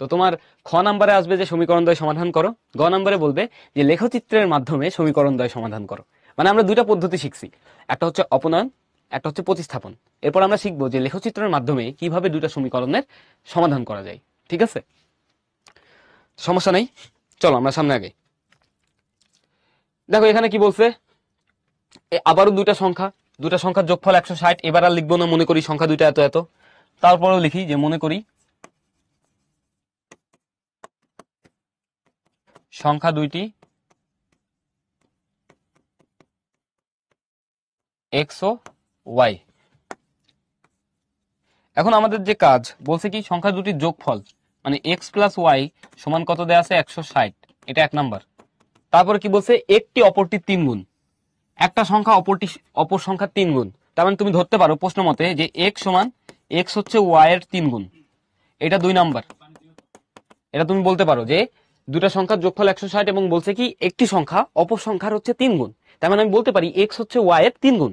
তো তোমার খ নাম্বারে আসবে যে সমীকরণ দ্বয় সমাধান করো, গ নাম্বারে বলবে যে লেখচিত্রের মাধ্যমে সমীকরণ দ্বয় সমাধান করো। মানে আমরা দুইটা পদ্ধতি শিখছি, একটা হচ্ছে অপনয়ন, একটা হচ্ছে প্রতিস্থাপন। এরপর আমরা শিখবো যে লেখচিত্রের মাধ্যমে কিভাবে দুইটা সমীকরণের সমাধান করা যায়। ঠিক আছে, সমস্যা নেই, চলো আমরা সামনে আগে। দেখো এখানে কি বলছে, আবারও দুটা সংখ্যার যোগফল 160। এবার আর লিখবো না মনে করি সংখ্যা দুইটা এত এত, তারপরেও লিখি যে মনে করি সংখ্যা দুইটি এক্স ও ওয়াই। এখন আমাদের যে কাজ বলছে কি, সংখ্যা দুটির যোগফল মানে এক্স প্লাস ওয়াই সমান কত দেয়া আছে? 160। এটা এক নাম্বার। তারপরে কি বলছে? একটি অপরটির 3 গুণ। একটা সংখ্যা অপর সংখ্যার 3 গুণ। তার মানে তুমি ধরতে পারো প্রশ্ন মতে যে এক্স সমান, এক্স হচ্ছে ওয়াই এর 3 গুণ। এটা 2 নাম্বার। এটা তুমি বলতে পারো যে দুটা সংখ্যার যোগফল 160 এবং বলছে কি একটি সংখ্যা অপর সংখ্যার হচ্ছে 3 গুণ। তার মানে আমি বলতে পারি এক্স হচ্ছে ওয়াই এর 3 গুণ।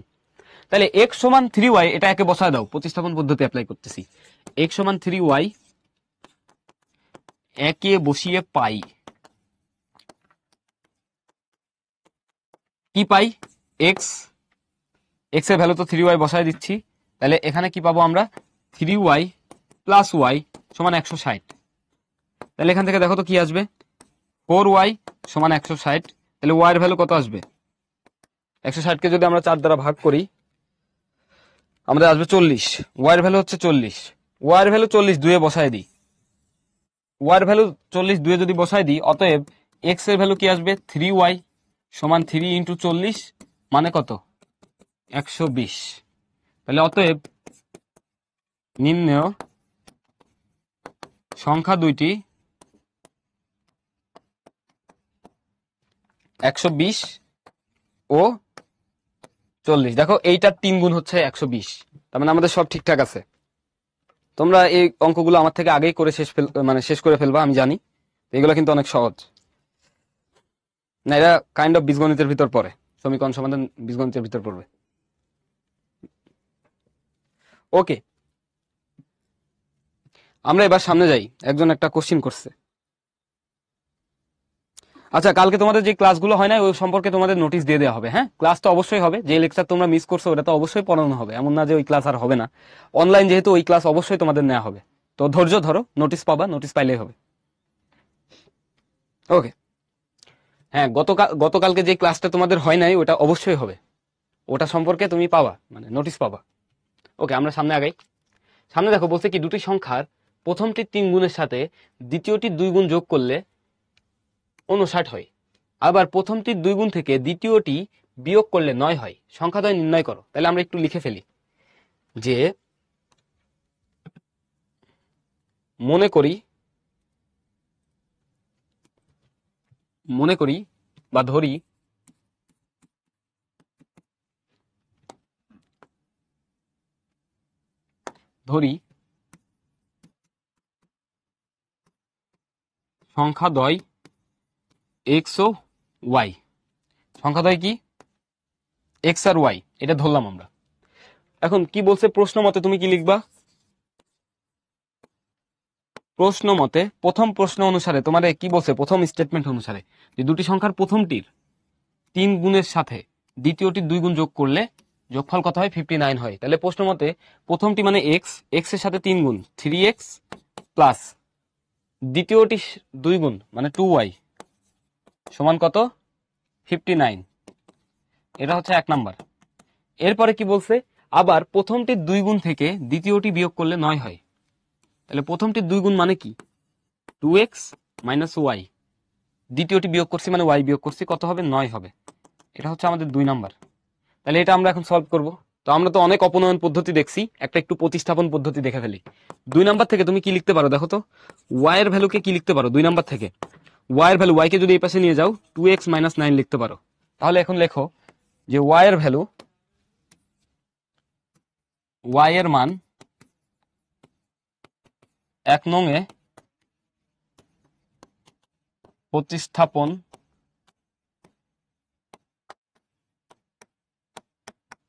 তাহলে এক্স সমান 3y, এটা একে বসায় দাও, প্রতিস্থাপন পদ্ধতি অ্যাপ্লাই করতেছি। এক্স সমান 3y একে বসিয়ে পাই, কি পাই? এক্স, এক্স এর ভ্যালু তো 3y বসায় দিচ্ছি, তাহলে এখানে কি পাবো আমরা? 3y প্লাস ওয়াই সমান 160। তাহলে এখান থেকে দেখো তো কি আসবে? 4y সমান 160। তাহলে ওয়াই এর ভ্যালু কত আসবে? 160 কে যদি আমরা 4 দ্বারা ভাগ করি আমাদের আসবে 40। ওয়াই এর ভ্যালু হচ্ছে 40। ওয়াই এর ভ্যালু 40 দুয়ে বসায় দিই, ওয়াই এর ভ্যালু 40 দুয়ে যদি বসায় দিই, অতএব এক্স এর ভ্যালু কি আসবে? 3y সমান 3 ইন্টু 40 মানে কত? 120। তাহলে অতএব নিম্নেয় সংখ্যা দুইটি 120 ও 40। দেখো এইটার 3 গুণ হচ্ছে 120, তার মানে আমাদের সব ঠিকঠাক আছে। তোমরা এই অঙ্কগুলো আমার থেকে আগেই করে শেষ করে ফেলবা, আমি জানি। এগুলো কিন্তু অনেক সহজ না, এরা কাইন্ড অফ বীজগণিতের ভিতর পড়ে, সমীকরণ সমাধান বীজগণিতের ভিতর পড়বে। ওকে, আমরা এবার সামনে যাই। একজন একটা কোশ্চিন করছে। আচ্ছা, কালকে তোমাদের যে ক্লাসগুলো হয় না ওই সম্পর্কে তোমাদের নোটিশ দিয়ে দেওয়া হবে। হ্যাঁ, ক্লাস তো অবশ্যই হবে, যে লেকচার তোমরা মিস করছো ওটা তো অবশ্যই পড়ানো হবে, এমন না যে ওই ক্লাস আর হবে না। অনলাইন যেহেতু, ওই ক্লাস অবশ্যই তোমাদের নেওয়া হবে। তো ধৈর্য ধরো, নোটিশ পাবা, নোটিশ পাইলেই হবে। ওকে, হ্যাঁ, গতকালকে যে ক্লাসটা তোমাদের হয় নাই ওটা অবশ্যই হবে, ওটা সম্পর্কে তুমি পাবা, মানে নোটিশ পাবা। ওকে, আমরা সামনে আগাই। সামনে দেখো বলছে কি, দুটি সংখ্যার প্রথমটির 3 গুণের সাথে দ্বিতীয়টির 2 গুণ যোগ করলে 59 হয়, আবার প্রথমটির 2 গুণ থেকে দ্বিতীয়টি বিয়োগ করলে 9 হয়, সংখ্যাদ্বয় নির্ণয় করো। তাহলে আমরা একটু লিখে ফেলি যে মনে করি বা ধরি সংখ্যাদ্বয় এক্স ও ওয়াই। সংখ্যাদ্বয় কি? এক্স আর ওয়াই, এটা ধরলাম আমরা। এখন কি বলছে প্রশ্ন মতে, তুমি কি লিখবা? প্রশ্ন মতে প্রথম প্রশ্ন অনুসারে তোমার কি বলছে? প্রথম স্টেটমেন্ট অনুসারে যে দুটি সংখ্যার প্রথমটির 3 গুণের সাথে দ্বিতীয়টির 2 গুণ যোগ করলে যোগফল কত হয়? 59 হয়। তাহলে প্রশ্ন মতে প্রথমটি মানে এক্স, এক্স এর সাথে 3 গুণ 3x প্লাস দ্বিতীয়টি 2 গুণ মানে 2y সমান কত? 59। এটা হচ্ছে 1 নাম্বার। এরপরে কি বলছে? আবার প্রথমটির 2 গুণ থেকে দ্বিতীয়টি বিয়োগ করলে 9 হয়। তাহলে প্রথমটির 2 গুণ মানে কি? 2x মাইনাস ওয়াই, দ্বিতীয়টি বিয়োগ করছি মানে y বিয়োগ করছি, কত হবে? 9 হবে। এটা হচ্ছে আমাদের 2 নাম্বার। তাহলে এটা আমরা এখন সলভ করব। তো আমরা তো অনেক অপনয়ন পদ্ধতি দেখছি, একটা একটু প্রতিস্থাপন পদ্ধতি দেখে ফেলি। 2 নাম্বার থেকে তুমি কি লিখতে পারো দেখো তো? y এর ভ্যালুকে কি লিখতে পারো 2 নাম্বার থেকে? y এর ভ্যালু, y কে যদি এই পাশে নিয়ে যাও 2x মাইনাস 9 লিখতে পারো। তাহলে এখন লেখো যে y এর ভ্যালু, y এর মান 1 নং এ প্রতিস্থাপন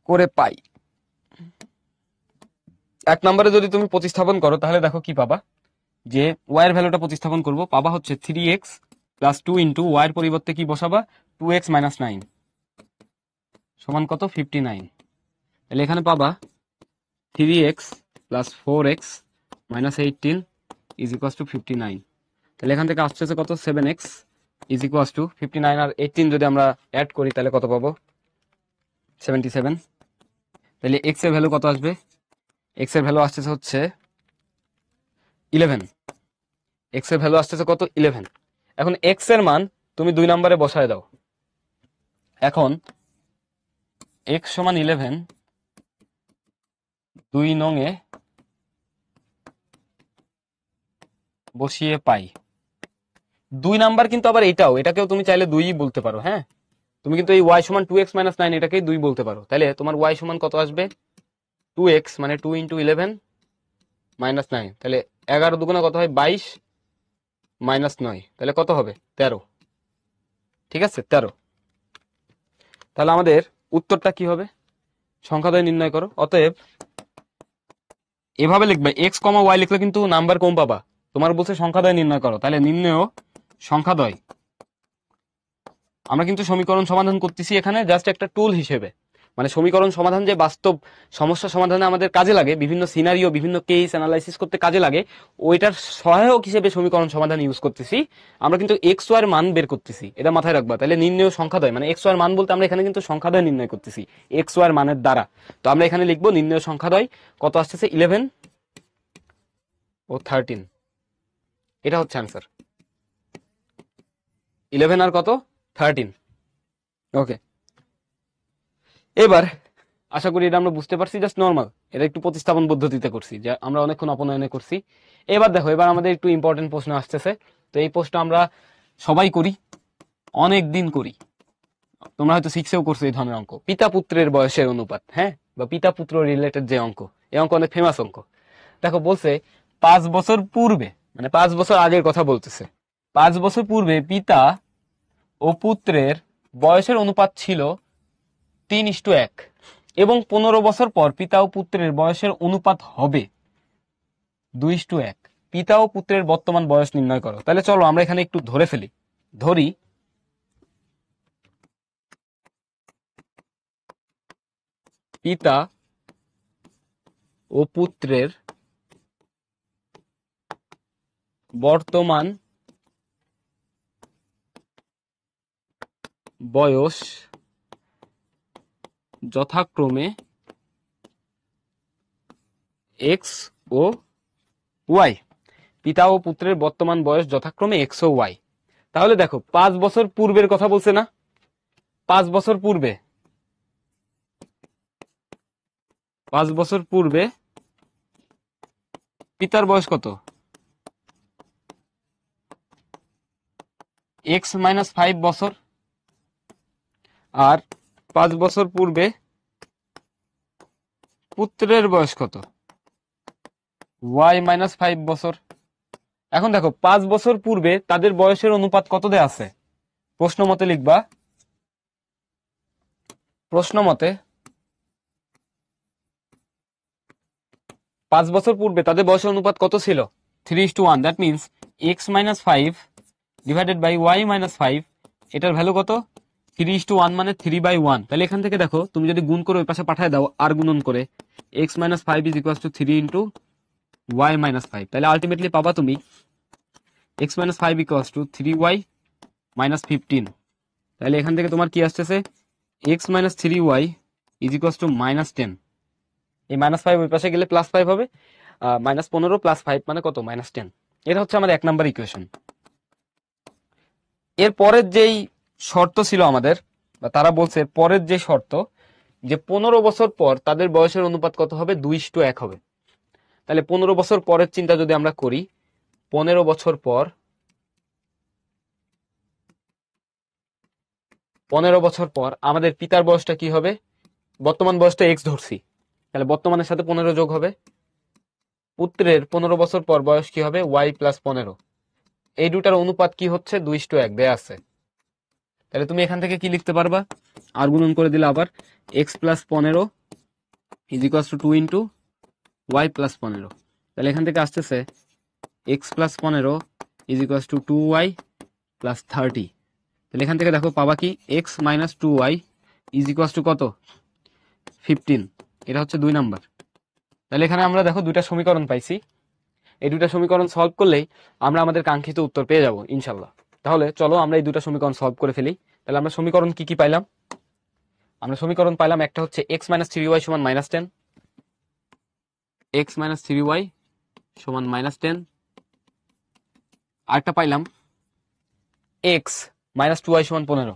করে পাই। 1 নম্বরে যদি তুমি প্রতিস্থাপন করো তাহলে দেখো কি পাবা, যে y এর ভ্যালুটা প্রতিস্থাপন করব, পাবা হচ্ছে 3x প্লাস 2 ইন্টু y এর পরিবর্তে কি বসাবা? 2x মাইনাস 9 সমান কত? 59। তাহলে এখানে পাবা 3x plus 4x minus 18 is equals two 59। তাহলে এখান থেকে আসছে কত? 7x ইজ ইকুয়ালস টু 59 আর 18 যদি আমরা অ্যাড করি তাহলে কত পাবো? 77। তাহলে x এর ভ্যালু কত আসবে? x এর ভ্যালু আসছে হচ্ছে 11। x এর ভ্যালু আসছে কত? 11। এখন x এর মান তুমি 2 নম্বরে বসায় দাও। এখন x সমান 11 2 নং এ বসিয়ে পাই। 2 নাম্বার কিন্তু আবার এটাকেও তুমি চাইলে 2ই বলতে পারো। হ্যাঁ, তুমি কিন্তু এই y সমান 2x মাইনাস 9 এটাকেই 2 বলতে পারো। তাহলে তোমার y সমান কত আসবে? 2x মানে 2 ইন্টু 11 মাইনাস 9। তাহলে 11 দুগুণে কত হয়? 22 মাইনাস 9, তাহলে কত হবে? 13। ঠিক আছে, 13। তাহলে আমাদের উত্তরটা কি হবে? সংখ্যাদ্বয় নির্ণয় করো। অতএব এভাবে লিখবে, x, y লিখলে কিন্তু নাম্বার কম পাবা, তোমার বলছে সংখ্যাদ্বয় নির্ণয় করো, তাহলে নির্ণয় সংখ্যাদ্বয়। আমরা কিন্তু সমীকরণ সমাধান করতেছি এখানে জাস্ট একটা টুল হিসেবে, মানে সমীকরণ সমাধান যে বাস্তব সমস্যা সমাধানে আমাদের কাজে লাগে, বিভিন্ন সিনারিও বিভিন্ন কেস অ্যানালাইসিস করতে কাজে লাগে, ওইটার সহায়ক হিসেবে সমীকরণ সমাধান ইউজ করতেছি। আমরা কিন্তু এক্স ওয়াই এর মান বের করতেছি, এটা মাথায় রাখবা। তাহলে নির্ণয় সংখ্যাদ্বয় মানে এক্স ওয়াই এর মান বলতে আমরা এখানে কিন্তু সংখ্যাদ্বয় নির্ণয় করতেছি এক্স ওয়াই এর মানের দ্বারা। তো আমরা এখানে লিখবো নির্ণয় সংখ্যাদ্বয় কত আসতেছে 11 ও 13, এটা হচ্ছে অ্যান্সার। 11 আর কত 13। ওকে, এবার আশা করি এটা আমরা বুঝতে পারছি, জাস্ট নর্মাল এটা একটু প্রতিস্থাপন পদ্ধতিতে করছি, যে আমরা অনেকক্ষণ অপনয়নে করছি। এবার দেখো, এবার আমাদের একটু ইম্পর্টেন্ট প্রশ্ন আসতেছে। তো এই প্রশ্ন আমরা সবাই করি, অনেক দিন করি, তোমরা হয়তো সিক্সেও করছো এই ধরনের অঙ্ক, পিতা পুত্রের বয়সের অনুপাত, হ্যাঁ, বা পিতা পুত্র রিলেটেড যে অঙ্ক, এই অঙ্ক অনেক ফেমাস অঙ্ক। দেখো বলছে 5 বছর পূর্বে, মানে 5 বছর আগের কথা বলতেছে, 5 বছর পূর্বে পিতা ও পুত্রের বয়সের অনুপাত ছিল 3:1, এবং 15 বছর পর পিতা ও পুত্রের বয়সের অনুপাত হবে 2:1। পিতা ও পুত্রের বর্তমান বয়স নির্ণয় করো। তাহলে চলো আমরা এখানে একটু ধরে ফেলি, ধরি পিতা ও পুত্রের বর্তমান বয়স যথাক্রমে এক্স ও ওয়াই। পিতা ও পুত্রের বর্তমান বয়স যথাক্রমে এক্স ও ওয়াই। তাহলে দেখো 5 বছর পূর্বের কথা বলছে না, 5 বছর পূর্বে, 5 বছর পূর্বে পিতার বয়স কত, x-5 বছর, আর 5 বছর পূর্বে পুত্রের বয়স কত, y-5 বছর। এখন দেখো 5 বছর পূর্বে তাদের বয়সের অনুপাত কত দেয়া আছে, প্রশ্ন মতে লিখবা, প্রশ্ন মতে 5 বছর পূর্বে তাদের বয়সের অনুপাত কত ছিল, 3:1। That means x-5 divided by y-5, এটার ভ্যালু কত, 3:1, মানে 3/1। তাহলে এখান থেকে দেখো তুমি যদি গুণ করে ওই পাশে পাঠায় দাও আর গুণন করে, x-5 is equal to 3 into y-5, তাহলে আলটিমেটলি পাবা তুমি x-5 ইকুয়াল টু 3y-15। তাহলে এখান থেকে তোমার কি আসতেছে, x-3y ইজ ইকুয়াল টু -10। এই -5 ওই পাশে গেলে +5 হবে, -15 + 5 মানে কত, -10। এটা হচ্ছে আমাদের 1 নাম্বার ইকুয়েশন। এর পরের যেই শর্ত ছিল আমাদের, বা তারা বলছে পরের যে শর্ত, যে 15 বছর পর তাদের বয়সের অনুপাত কত হবে, 2:1 হবে। তাহলে 15 বছর পরের চিন্তা যদি আমরা করি, 15 বছর পর, 15 বছর পর আমাদের পিতার বয়সটা কি হবে, বর্তমান বয়সটা x ধরছি, তাহলে বর্তমানের সাথে 15 যোগ হবে, পুত্রের 15 বছর পর বয়স কি হবে, y+15। এই দুটার অনুপাত কি হচ্ছে, 2:1 দেয়া আছে। তাহলে তুমি এখান থেকে কি লিখতে পারবা, আর গুণন করে দিলে আবার x+15 is equal to 2 into y+15। তাহলে এখান থেকে আসতেছে x+15 is equal to 2y+30। তাহলে এখান থেকে দেখো পাবা কি, x-2y ইজ ইকুয়াল টু কত, 15। এটা হচ্ছে 2 নাম্বার। তাহলে এখানে আমরা দেখো দুইটা সমীকরণ পাইছি, এই দুইটা সমীকরণ সলভ করলেই আমরা আমাদের কাঙ্ক্ষিত উত্তর পেয়ে যাব ইনশাল্লাহ। তাহলে চলো আমরা এই দুইটা সমীকরণ সলভ করে ফেলি। তাহলে আমরা সমীকরণ কি কি পাইলাম, আমরা সমীকরণ পাইলাম একটা হচ্ছে x-3y সমান -10, x-3y সমান -10, আরেকটা পাইলাম x-2y সমান 15।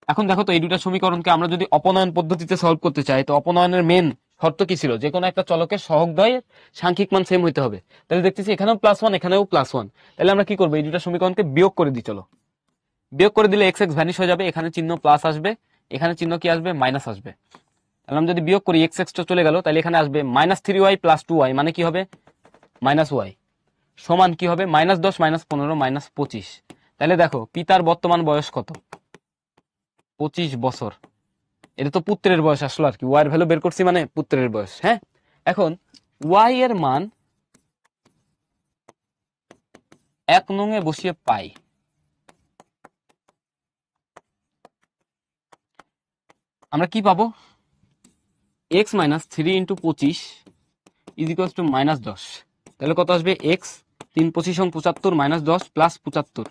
এখন দেখো তো এই দুটা সমীকরণকে আমরা যদি অপনয়ন পদ্ধতিতে সলভ করতে চাই, তো অপনয়নের মেন শর্ত কি ছিল, যে কোনো একটা চলকের সহগদ্বয়ের সাংখ্যিক মান সেম হইতে হবে। তাহলে দেখতেছি এখানেও +1 এখানেও +1। তাহলে আমরা কি করবো, এই দুটা সমীকরণকে বিয়োগ করে দিই। চলো বিয়োগ করে দিলে x ভ্যানিশ হয়ে যাবে, এখানে চিহ্ন প্লাস আসবে, এখানে চিহ্ন কি আসবে, মাইনাস আসবে। তাহলে আমরা যদি বিয়োগ করি x টা চলে গেল, তাহলে এখানে আসবে -3y + 2y, মানে কি হবে, -y সমান কি হবে, -10 -15 -25। তাহলে দেখো পিতার বর্তমান বয়স কত, 25 বছর। এটা তো পুত্রের বয়স আসলো আর কি, ওয়াই এর ভ্যালু বের করছি মানে পুত্রের বয়স। হ্যাঁ, এখন ওয়াই এর মান 1 নং এ বসিয়ে পাই, আমরা কি পাবো? x minus 3 into 25 is equal to -10। তাহলে কত আসবে? x 3 25 75 -10 প্লাস 75,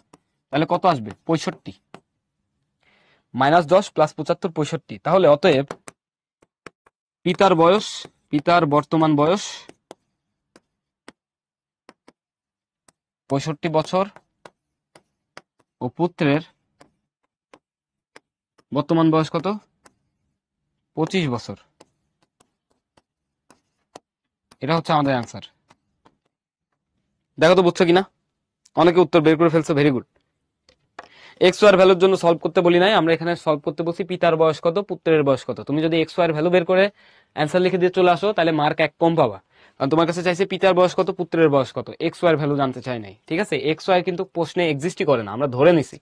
তাহলে কত আসবে? 65। -10 প্লাস 75 65। তাহলে অতএব পিতার বয়স, পিতার বর্তমান বয়স 65 বছর ও পুত্রের বর্তমান বয়স কত? 25 বছর। এটা হচ্ছে আমাদের অ্যান্সার। দেখো তো বুঝছো কিনা? অনেকে উত্তর বের করে ফেলছো, ভেরি গুড। এক্স ওয়ার ভ্যালুর জন্য সলভ করতে বলি নাই, আমরা এখানে সলভ করতে বলছি পিতার বয়স কত, পুত্রের বয়স কত। তুমি যদি এক্স ওয়ার ভ্যালু বের করে অ্যান্সার লিখে দিয়ে চলে আসো, তাহলে মার্ক 1 কম পাবা, কারণ তোমার কাছে চাইছে পিতার বয়স কত, পুত্রের বয়স কত, এক্স ওয়ার ভ্যালু জানতে চাই নাই। ঠিক আছে, এক্স ওয়ার কিন্তু প্রশ্নে এক্সিস্টই করে না, আমরা ধরে নিছি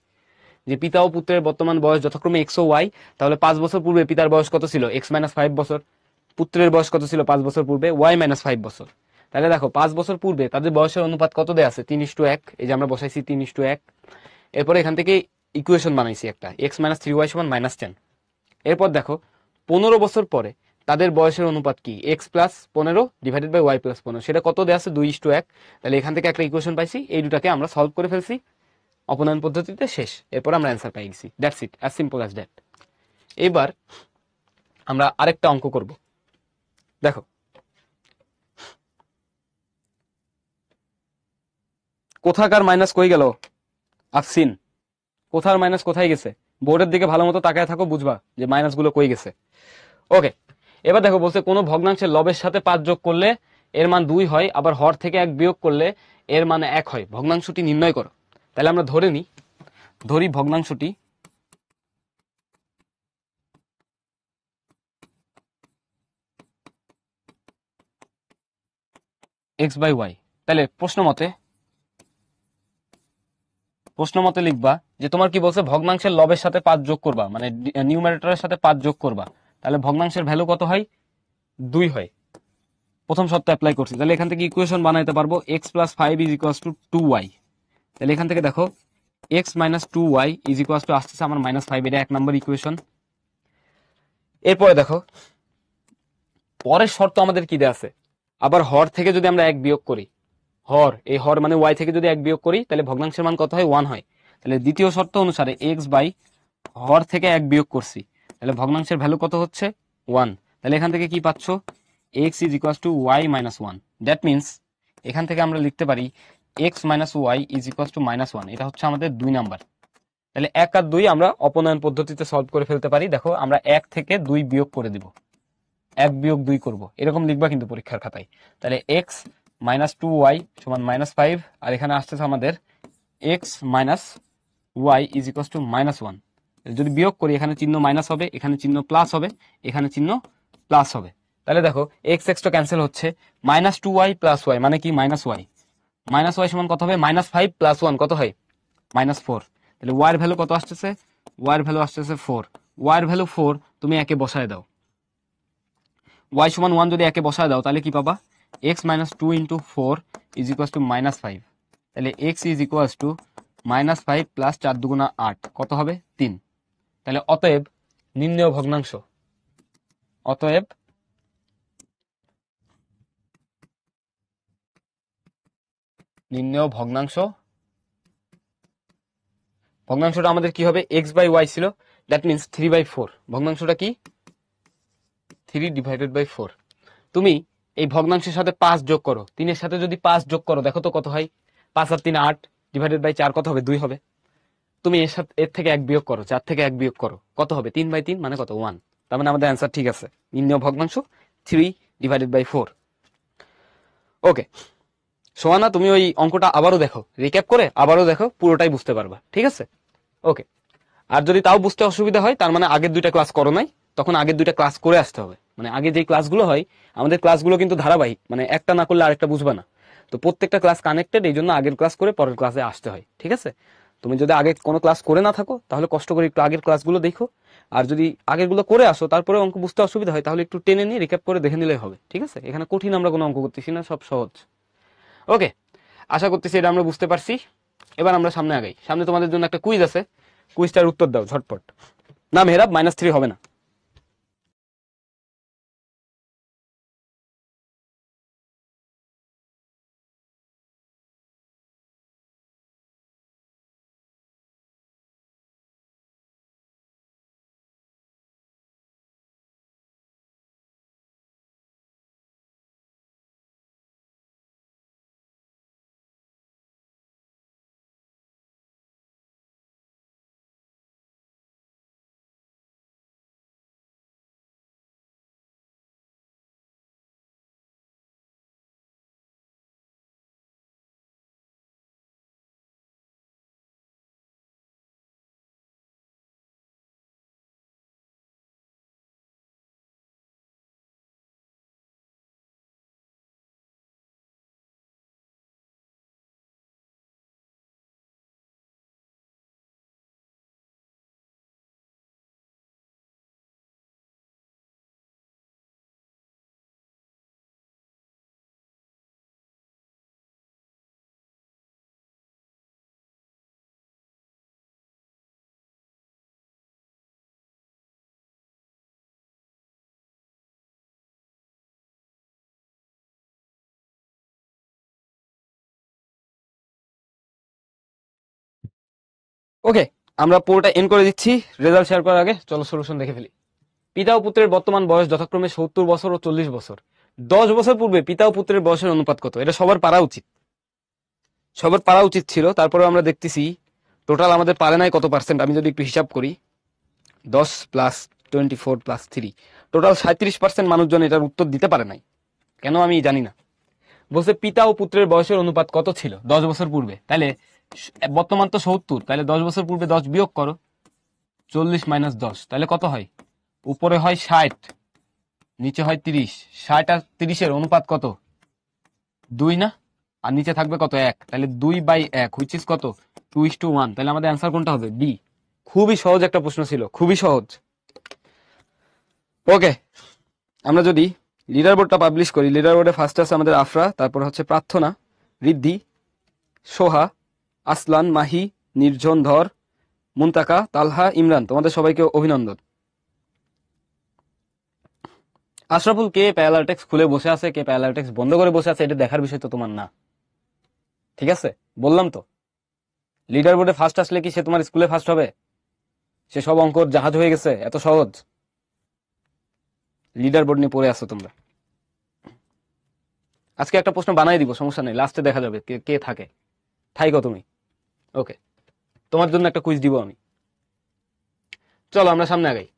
যে পিতা ও পুত্রের বর্তমান বয়স যথাক্রমে এক্স ও ওয়াই। তাহলে 5 বছর পূর্বে পিতার বয়স কত ছিল? এক্স মাইনাস 5 বছর। পুত্রের বয়স কত ছিল 5 বছর পূর্বে? ওয়াই মাইনাস 5 বছর। তাহলে দেখো 5 বছর পূর্বে তাদের বয়সের অনুপাত কত দেয়া আছে? 3:1। এই যে আমরা বসাইছি 3:1। এরপরে এখান থেকে ইকুয়েশন বানাইছি একটা, এক্স মাইনাস 3y সমান -10। এরপর দেখো 15 বছর পরে তাদের বয়সের অনুপাত কি? X plus 15 divided by y plus 15, সেটা কত দেয়া আছে? 2:1। তাহলে এখান থেকে একটা ইকুয়েশন পাইছি, এই দুটাকে আমরা সলভ করে ফেলছি অপনয়ন পদ্ধতিতে, শেষ। এরপর আমরা অ্যান্সার পাই গেছি, that's it, as simple as that. এবার আমরা আরেকটা অঙ্ক করব। দেখো কোথাকার মাইনাস কই গেল? আফসিন, কোথার মাইনাস কোথায় গেছে? বোর্ডের দিকে ভালো মতো তাকায় থাকো, বুঝবা যে মাইনাস গুলো কই গেছে। ওকে, এবার দেখো বলছে কোনো ভগ্নাংশের লবের সাথে 5 যোগ করলে এর মান 2 হয়, আবার হর থেকে 1 বিয়োগ করলে এর মান 1 হয়, ভগ্নাংশটি নির্ণয় করো। তাহলে আমরা ধরি ভগ্নাংশটি এক্স বাই ওয়াই। তাহলে প্রশ্ন মতে লিখবা যে তোমার কি বলছে, ভগ্নাংশের লবের সাথে 5 যোগ করবা, মানে নিউমারেটরের সাথে 5 যোগ করবা। তাহলে ভগ্নাংশের ভ্যালু কত হয়? 2 হয়। প্রথম শর্ত অ্যাপ্লাই করছি, তাহলে এখান থেকে ইকুয়েশন বানাইতে পারবো x plus 5 is equals two 2y। তাহলে এখান থেকে দেখো x minus 2y is equals two আসতেছে আমার -5, এটা 1 নম্বর ইকুয়েশন। এরপরে দেখো পরের শর্ত আমাদের কি দেয়া আছে, আবার হর থেকে যদি আমরা 1 বিয়োগ করি, এই হর মানে y থেকে যদি 1 বিয়োগ করি, তাহলে ভগ্নাংশের মান কত হয়? 1 হয়। তাহলে দ্বিতীয় শর্ত অনুসারে x বাই হর থেকে 1 বিয়োগ করছি, তাহলে ভগ্নাংশের ভ্যালু কত হচ্ছে? 1। তাহলে এখান থেকে কি পাচ্ছ? x is equals to y minus 1। That means এখান থেকে আমরা লিখতে পারি x minus y is equals to -1। এটা হচ্ছে আমাদের 2 নাম্বার। তাহলে 1 আর 2 আমরা অপনয়ন পদ্ধতিতে সলভ করে ফেলতে পারি। দেখো আমরা 1 থেকে 2 বিয়োগ করে দিব, 1 বিয়োগ 2 করব, এরকম লিখবা কিন্তু পরীক্ষার খাতায়। তাহলে x মাইনাস 2y সমান -5, আর এখানে আসতেছে আমাদের x minus y is equals to -1। যদি বিয়োগ করি, এখানে চিহ্ন মাইনাস হবে, এখানে চিহ্ন প্লাস হবে, এখানে চিহ্ন প্লাস হবে। তাহলে দেখো এক্স এক্স তো ক্যান্সেল হচ্ছে, -2y প্লাস ওয়াই মানে কি? -y। -y সমান কত হবে? -5 প্লাস 1 কত হয়? -4। তাহলে ওয়াই এর ভ্যালু কত আসতেছে? ওয়াই এর ভ্যালু আসতেছে 4। ওয়াই এর ভ্যালু 4 তুমি একে বসায় দাও, y সমান 1 যদি একে বসায় দাও, তাহলে কি পাবা? x minus 2 into 4 is equals two -5। তাহলে x is equals two -5 plus 4 দুগুণা 8 কত হবে? 3। তাহলে অতএব নির্ণেয় ভগ্নাংশ, অতএব নির্ণেয় ভগ্নাংশটা আমাদের কি হবে? x বাই ওয়াই ছিল, দ্যাট মিনস 3/4। ভগ্নাংশটা কি? 3 ডিভাইডেড বাই 4। তুমি এই ভগ্নাংশের সাথে 5 যোগ করো, 3 এর সাথে যদি 5 যোগ করো, দেখো তো কত হয়? 5 আর 3 8, ডিভাইডেড বাই 4 কত হবে? 2 হবে। তুমি এর থেকে 1 বিয়োগ করো, 4 থেকে 1 বিয়োগ করো, কত হবে? 3/3 মানে কত? 1। তার মানে আমাদের অ্যান্সার ঠিক আছে, নির্ণেয় ভগ্নাংশ 3 ডিভাইডেড বাই 4। ওকে সোহানা, তুমি ওই অঙ্কটা আবারও দেখো, রিক্যাপ করে আবারও দেখো, পুরোটাই বুঝতে পারবা, ঠিক আছে? ওকে, আর যদি তাও বুঝতে অসুবিধা হয়, তার মানে আগের 2টা ক্লাস করো নাই, তখন আগের 2টা ক্লাস করে আসতে হবে। মানে আগে যে ক্লাসগুলো হয়, আমাদের ক্লাসগুলো কিন্তু ধারাবাহিক, মানে একটা না করলে আরেকটা বুঝবা না। তো প্রত্যেকটা ক্লাস কানেক্টেড, এই জন্য আগের ক্লাস করে পরের ক্লাসে আসতে হয়, ঠিক আছে? তুমি যদি আগে কোনো ক্লাস করে না থাকো, তাহলে কষ্ট করে একটু আগের ক্লাসগুলো দেখো, আর যদি আগেরগুলো করে আসো তারপরে অঙ্ক বুঝতে অসুবিধা হয় তাহলে একটু টেনে নিয়ে রিক্যাপ করে দেখে নিলেই হবে, ঠিক আছে? এখানে কঠিন আমরা কোনো অঙ্ক করতেছি না, সব সহজ। ওকে, আশা করতেছি এটা আমরা বুঝতে পারছি। এবার আমরা সামনে আগাই। সামনে তোমাদের জন্য একটা কুইজ আছে, কুইজটার উত্তর দাও ঝটপট। না মেহরাব, -3 হবে না। ওকে, আমরা পুরোটা এন্ড করে দিচ্ছি। রেজাল্ট শেয়ার করার আগে চলো সলিউশন দেখে ফেলি। পিতা ও পুত্রের বর্তমান বয়স যথাক্রমে 70 বছর ও 40 বছর। 10 বছর পূর্বে পিতা ও পুত্রের বয়সের অনুপাত কত? এটা সবার পারা উচিত, সবার পারা উচিত ছিল। তারপরে আমরা দেখতেছি টোটাল আমাদের পারে নাই কত পার্সেন্ট। আমি যদি একটু হিসাব করি, 10 প্লাস 24 প্লাস 3, টোটাল 37% মানুষজন এটার উত্তর দিতে পারে নাই। কেন আমি জানি না। বলছে পিতা ও পুত্রের বয়সের অনুপাত কত ছিল 10 বছর পূর্বে। তাহলে বর্তমান তো 70, তাহলে 10 বছর পূর্বে 10 বিয়োগ করো, 40 মাইনাস 10, তাহলে কত হয়? উপরে হয় 60, নিচে হয় 30। 60 আর 30-এর অনুপাত কত? 2 না? আর নিচে থাকবে কত? 1। তাহলে 2/1 হুইচ ইজ কত? 2:1। তাহলে আমাদের অ্যান্সার কোনটা হবে? ডি। খুবই সহজ একটা প্রশ্ন ছিল, খুবই সহজ। ওকে, আমরা যদি লিডার বোর্ডটা পাবলিশ করি, লিডার বোর্ডে ফার্স্ট আছে আমাদের আফরা, তারপর হচ্ছে প্রার্থনা, রিদ্ধি, সোহা, আসলান, মাহি, নির্জন, ধর, মুন্তাকা, তালহা, ইমরান। তোমাদের সবাইকে অভিনন্দন। আশরাফুল কে প্যারালাইটেক্স খুলে বসে আছে, কে প্যারালাইটেক্স বন্ধ করে বসে আছে, এটা দেখার বিষয় তো তোমার না, ঠিক আছে? বললাম তো, লিডার বোর্ডে ফার্স্ট আসলে কি সে তোমার স্কুলে ফার্স্ট হবে? সে সব অঙ্কর জাহাজ হয়ে গেছে? এত সহজ? লিডার বোর্ড নিয়ে পড়ে আসো তোমরা। আজকে একটা প্রশ্ন বানাই দিব, সমস্যা নেই, লাস্টে দেখা যাবে কে কে থাকে। থাইকো তুমি। ওকে, তোমার জন্য একটা কুইজ দিব আমি। চলো আমরা সামনে আগাই।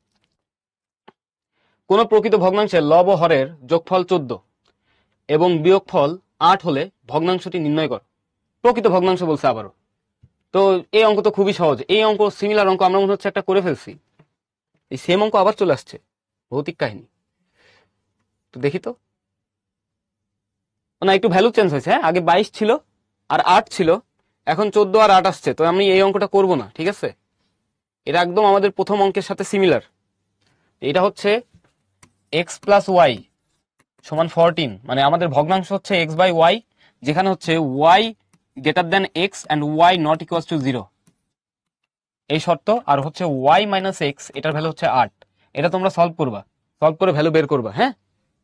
কোন প্রকৃত ভগ্নাংশের লব ও হরের যোগফল 14 এবং বিয়োগফল 8 হলে ভগ্নাংশটি নির্ণয় কর। প্রকৃত ভগ্নাংশ বলছে আবারও। তো এই অঙ্ক তো খুবই সহজ। এই অঙ্ক, সিমিলার অঙ্ক আমরা মনে হচ্ছে একটা করে ফেলছি। এই সেম অঙ্ক আবার চলে আসছে, ভৌতিক কাহিনী। তো দেখি তো, না একটু ভ্যালু চেঞ্জ হয়েছে। হ্যাঁ, আগে 22 ছিল আর 8 ছিল, এখন 14 আর 8 আসছে। তো আমি এই অঙ্কটা করব না, ঠিক আছে? এটা একদম আমাদের প্রথম অঙ্কের সাথে সিমিলার। এটা হচ্ছে এক্স প্লাস ওয়াই সমান 14, মানে আমাদের ভগ্নাংশ হচ্ছে এক্স বাই ওয়াই, যেখানে হচ্ছে y greater than x and y not equal to 0, এই শর্ত। আর হচ্ছে ওয়াই মাইনাস এক্স, এটার ভ্যালু হচ্ছে 8। এটা তোমরা সলভ করবা, সলভ করে ভ্যালু বের করবা। হ্যাঁ,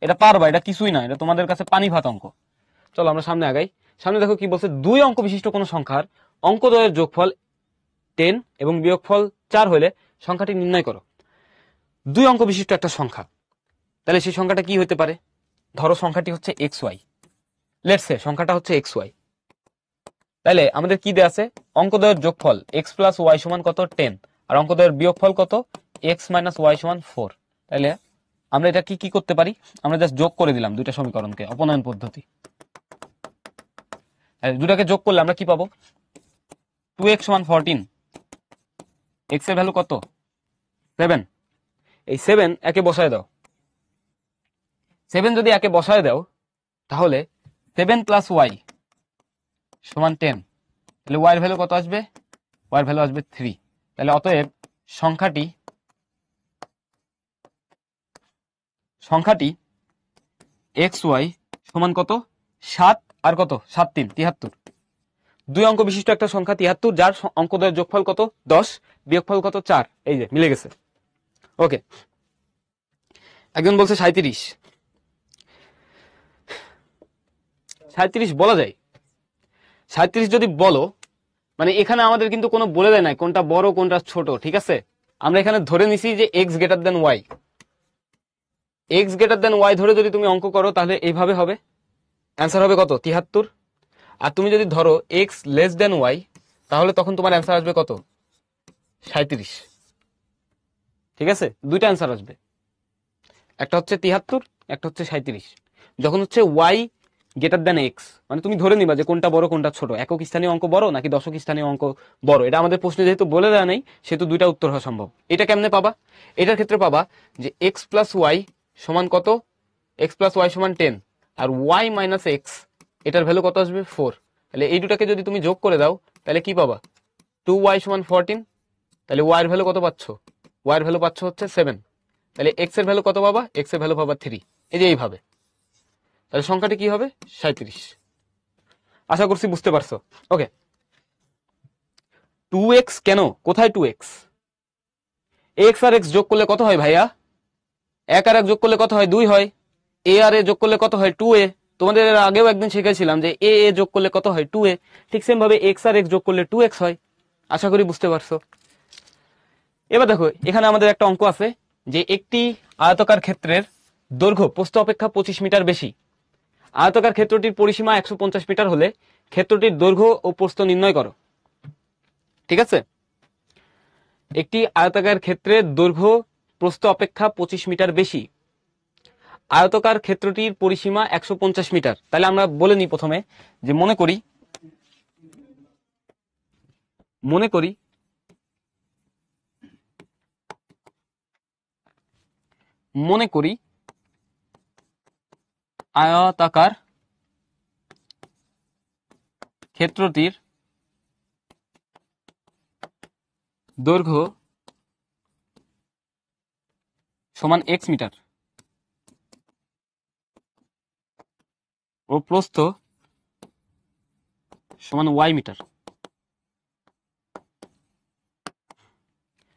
এটা পারবা, এটা কিছুই না, এটা তোমাদের কাছে পানি ভাত অঙ্ক। চলো আমরা সামনে আগাই। সামনে দেখো কি বলছে, 2 অঙ্ক বিশিষ্ট কোন সংখ্যার অঙ্কদ্বয়ের যোগফল 10 এবং বিয়োগফল 4 হলে সংখ্যাটি নির্ণয় করো। 2 অঙ্ক বিশিষ্ট একটা সংখ্যা, তাহলে সেই সংখ্যাটা কি হতে পারে? ধরো সংখ্যাটি হচ্ছে এক্স ওয়াই, লেটস সে সংখ্যাটা হচ্ছে এক্স ওয়াই। তাহলে আমাদের কি দেয়া আছে? অঙ্কদ্বয়ের যোগফল এক্স প্লাস ওয়াই সমান কত? 10। আর অঙ্কদ্বয়ের বিয়োগফল কত? এক্স মাইনাস ওয়াই সমান 4। তাহলে আমরা এটা কি করতে পারি? আমরা জাস্ট যোগ করে দিলাম দুইটা সমীকরণকে, অপনয়ন পদ্ধতি। দুটাকে যোগ করলে আমরা কি পাবো? 2x সমান 14, এক্স এর ভ্যালু কত? 7। এই 7 একে বসায় দাও। 7 যদি একে বসায় দাও তাহলে 7 প্লাস ওয়াই সমান 10। তাহলে ওয়াই এর ভ্যালু কত আসবে? ওয়াই এর ভ্যালু আসবে 3। তাহলে অতএব সংখ্যাটি সংখ্যাটি এক্স ওয়াই সমান কত 7 আর কত 7 3 73, দুই অঙ্ক বিশিষ্ট একটা সংখ্যা 73 যার অঙ্কদ্বয়ের যোগফল কত 10 বিয়োগফল কত 4, এই যে মিলে গেছে। ওকে, একজন বলছে 37, 37 বলা যায়। 37 যদি বলো মানে এখানে আমাদের কিন্তু কোনো বলে দেয় নাই কোনটা বড় কোনটা ছোট, ঠিক আছে। আমরা এখানে ধরে নিছি যে x greater than y, x greater than y ধরে যদি তুমি অঙ্ক করো তাহলে এইভাবে হবে, অ্যান্সার হবে কত 73। আর তুমি যদি ধরো এক্স লেস দেন ওয়াই তাহলে তখন তোমার অ্যান্সার আসবে কত 37, ঠিক আছে। দুইটা অ্যান্সার আসবে, একটা হচ্ছে 73, একটা হচ্ছে 37। যখন হচ্ছে ওয়াই গ্রেটার দেন এক্স মানে তুমি ধরে নিবা যে কোনটা বড় কোনটা ছোট, একক স্থানীয় অঙ্ক বড় নাকি দশক স্থানীয় অঙ্ক বড়, এটা আমাদের প্রশ্নে যেহেতু বলে দেওয়া নেই সেহেতু দুইটা উত্তর হওয়া সম্ভব। এটা কেমনে পাবা, এটার ক্ষেত্রে পাবা যে এক্স প্লাস ওয়াই সমান কত, এক্স প্লাস ওয়াই সমান 10 আর ওয়াই মাইনাস এক্স এটার ভ্যালু কত আসবে 4, তাহলে এই দুটাকে যদি তুমি যোগ করে দাও তাহলে কি পাবা 2y সমান 14, তাহলে ওয়াই এর ভ্যালু কত পাচ্ছ, ওয়াই এর ভ্যালু পাচ্ছ হচ্ছে 7, তাহলে এক্স এর ভ্যালু কত পাবা, এক্স এর ভ্যালু পাবা 3, এই যে এইভাবে। তাহলে সংখ্যাটি কি হবে 37, আশা করছি বুঝতে পারছো। ওকে, 2x কেন, কোথায় 2x, এক্স আর এক্স যোগ করলে কত হয় ভাইয়া, এক আর এক যোগ করলে কত হয় 2 হয়, এ আর এ যোগ করলে কত হয় 2a, তোমাদের এর আগেও একদিন শিখেছিলাম যে এ এ যোগ করলে কত হয় 2a, ঠিক সেম ভাবে এক্স আর এক্স যোগ করলে 2x হয়। আশা করি বুঝতে পারছো। এবার দেখো এখানে আমাদের একটা অঙ্ক আছে যে একটি আয়তাকার ক্ষেত্রের দৈর্ঘ্য প্রস্থ অপেক্ষা 25 মিটার বেশি, আয়তাকার ক্ষেত্রটির পরিসীমা 150 মিটার হলে ক্ষেত্রটির দৈর্ঘ্য ও প্রস্থ নির্ণয় করো, ঠিক আছে। একটি আয়তাকার ক্ষেত্রের দৈর্ঘ্য প্রস্থ অপেক্ষা 25 মিটার বেশি, আয়তাকার ক্ষেত্রটির পরিসীমা 150 মিটার। তাহলে আমরা বলে নিই প্রথমে যে মনে করি আয়তাকার ক্ষেত্রটির দৈর্ঘ্য সমান x মিটার ও প্রস্থ সমান y মিটার।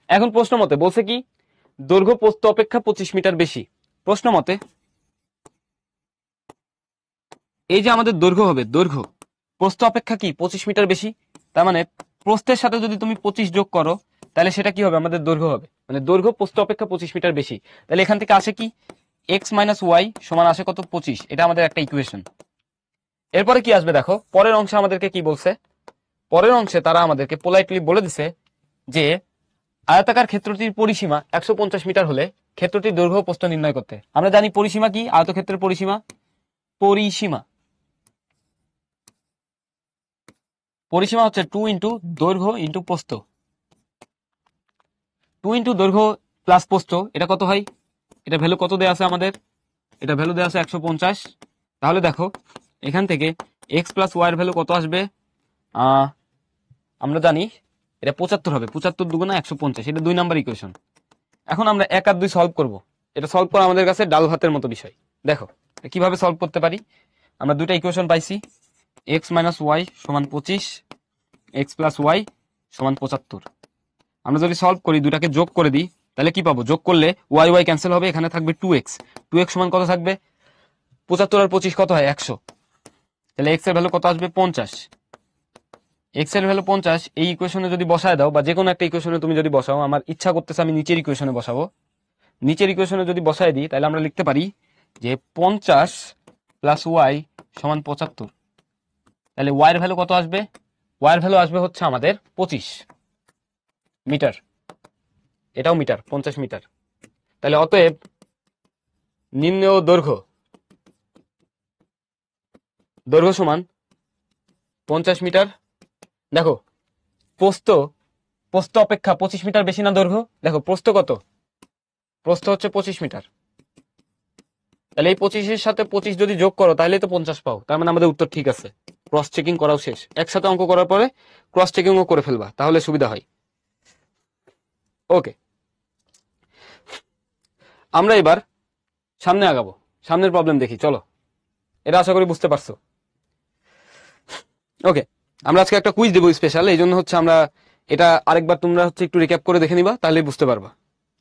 এখন প্রশ্ন মতে বলছে কি দৈর্ঘ্য প্রস্থ অপেক্ষা 25 মিটার বেশি, প্রশ্ন মতে এই যে আমাদের দৈর্ঘ্য হবে, দৈর্ঘ্য প্রস্থ অপেক্ষা কি 25 মিটার বেশি, তার মানে প্রস্থের সাথে যদি তুমি 25 যোগ করো তাহলে সেটা কি হবে আমাদের দৈর্ঘ্য হবে, মানে দৈর্ঘ্য প্রস্থ অপেক্ষা 25 মিটার বেশি। তাহলে এখান থেকে আসে কি x মাইনাস ওয়াই সমান আসে কত 25, এটা আমাদের একটা ইকুয়েশন। এরপরে কি আসবে দেখো, পরের অংশে আমাদেরকে কি বলছে, পরের অংশে তারা আমাদেরকে পোলাইটলি বলে দিছে যে আয়তাকার ক্ষেত্রটির পরিসীমা 150 মিটার হলে ক্ষেত্রটির দৈর্ঘ্য ও প্রস্থ নির্ণয় করতে। আমরা জানি পরিসীমা কি, আয়তক্ষেত্রের পরিসীমা, পরিসীমা হচ্ছে 2 ইন্টু দৈর্ঘ্য ইন্টু প্রস্থ, 2 ইন্টু দৈর্ঘ্য প্লাস প্রস্থ, এটা কত হয়, এটা ভ্যালু কত দেয়া আছে আমাদের, এটা ভ্যালু দেয়া আছে 150। তাহলে দেখো এখান থেকে x প্লাস ওয়াই এর ভ্যালু কত আসবে, আমরা জানি এটা 75 হবে, 75 দুগুণা 150, এটা 2 নাম্বার ইকুয়েশন। এখন আমরা 1 আর 2 সলভ করব, এটা সলভ করা আমাদের কাছে ডাল ভাতের মতো বিষয়। দেখো কিভাবে সলভ করতে পারি, আমরা দুইটা ইকুয়েশন পাইছি, x মাইনাস ওয়াই সমান 25, x প্লাস ওয়াই সমান 75। আমরা যদি সলভ করি দুটাকে যোগ করে দিই তাহলে কি পাবো, যোগ করলে ওয়াই ওয়াই ক্যান্সেল হবে, এখানে থাকবে 2x, 2x সমান কত থাকবে 75 আর 25 কত হয় 100, তাহলে x এর ভ্যালু কত আসবে 50, x এর ভ্যালু 50 এই ইকুয়েশনে যদি বসায় দাও বা যে কোনো একটা ইকুয়েশনে তুমি যদি বসাও, আমার ইচ্ছা করতেছে আমি নিচের ইকুয়েশনে বসাবো, নিচের ইকুয়েশনে যদি বসায় দিই তাহলে আমরা লিখতে পারি যে 50 প্লাস ওয়াই সমান 75, তাহলে ওয়াই এর ভ্যালু কত আসবে, ওয়াই এর ভ্যালু আসবে হচ্ছে আমাদের 25 মিটার, এটাও মিটার 50 মিটার। তাহলে অতএব নির্ণেয় দৈর্ঘ্য সমান 50 মিটার। দেখো প্রস্থ অপেক্ষা 25 মিটার বেশি না দৈর্ঘ্য, দেখো প্রস্থ কত, প্রস্থ হচ্ছে 25 মিটার, তাহলে এই 25-এর সাথে 25 যদি যোগ করো তাহলে তো 50 পাও, তার মানে আমাদের উত্তর ঠিক আছে। ক্রস চেকিং করাও শেষ, একসাথে অঙ্ক করার পরে ক্রস চেকিংও করে ফেলবা তাহলে সুবিধা হয়। ওকে, আমরা এবার সামনে আগাবো, সামনের প্রবলেম দেখি, চলো। এটা আশা করি বুঝতে পারছো। ওকে, আমরা আজকে একটা কুইজ দেবো স্পেশাল, এই জন্য হচ্ছে আমরা এটা আরেকবার তোমরা হচ্ছে একটু রিক্যাপ করে দেখে নিবা, তাহলেই বুঝতে পারবা।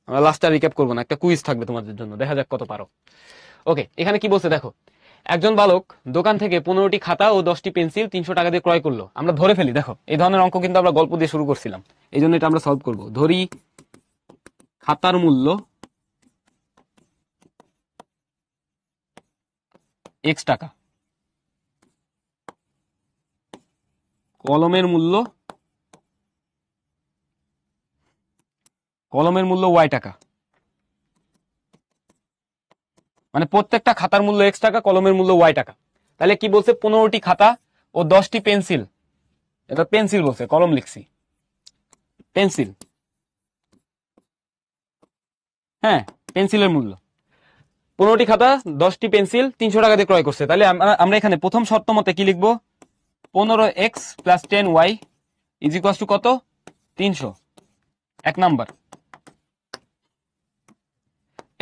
আমরা লাস্টে রিক্যাপ করবো না, একটা কুইজ থাকবে তোমাদের জন্য, দেখা যাক কত পারো। ওকে, এখানে কি বলছে দেখো, একজন বালক দোকান থেকে 15টি খাতা ও 10টি পেন্সিল 300 টাকা দিয়ে ক্রয় করলো। আমরা ধরে ফেলি, দেখো এই ধরনের অঙ্ক কিন্তু আমরা গল্প দিয়ে শুরু করছিলাম, এই জন্য এটা আমরা সলভ করবো। ধরি খাতার মূল্য x টাকা, কলমের মূল্য y টাকা, মানে প্রত্যেকটা খাতার মূল্য x টাকা, কলমের মূল্য y টাকা। তাহলে কি বলছে, 15টি খাতা ও 10টি পেন্সিল, এটা পেন্সিল বলছে, কলম লিখছি, পেন্সিল, হ্যাঁ পেন্সিলের মূল্য 15টি খাতা 10টি পেন্সিল 300 টাকা দিয়ে ক্রয় করছে। তাহলে আমরা এখানে প্রথম শর্ত মতে কি লিখবো, 15x plus 10y is equal to কত, 300, এক নাম্বার।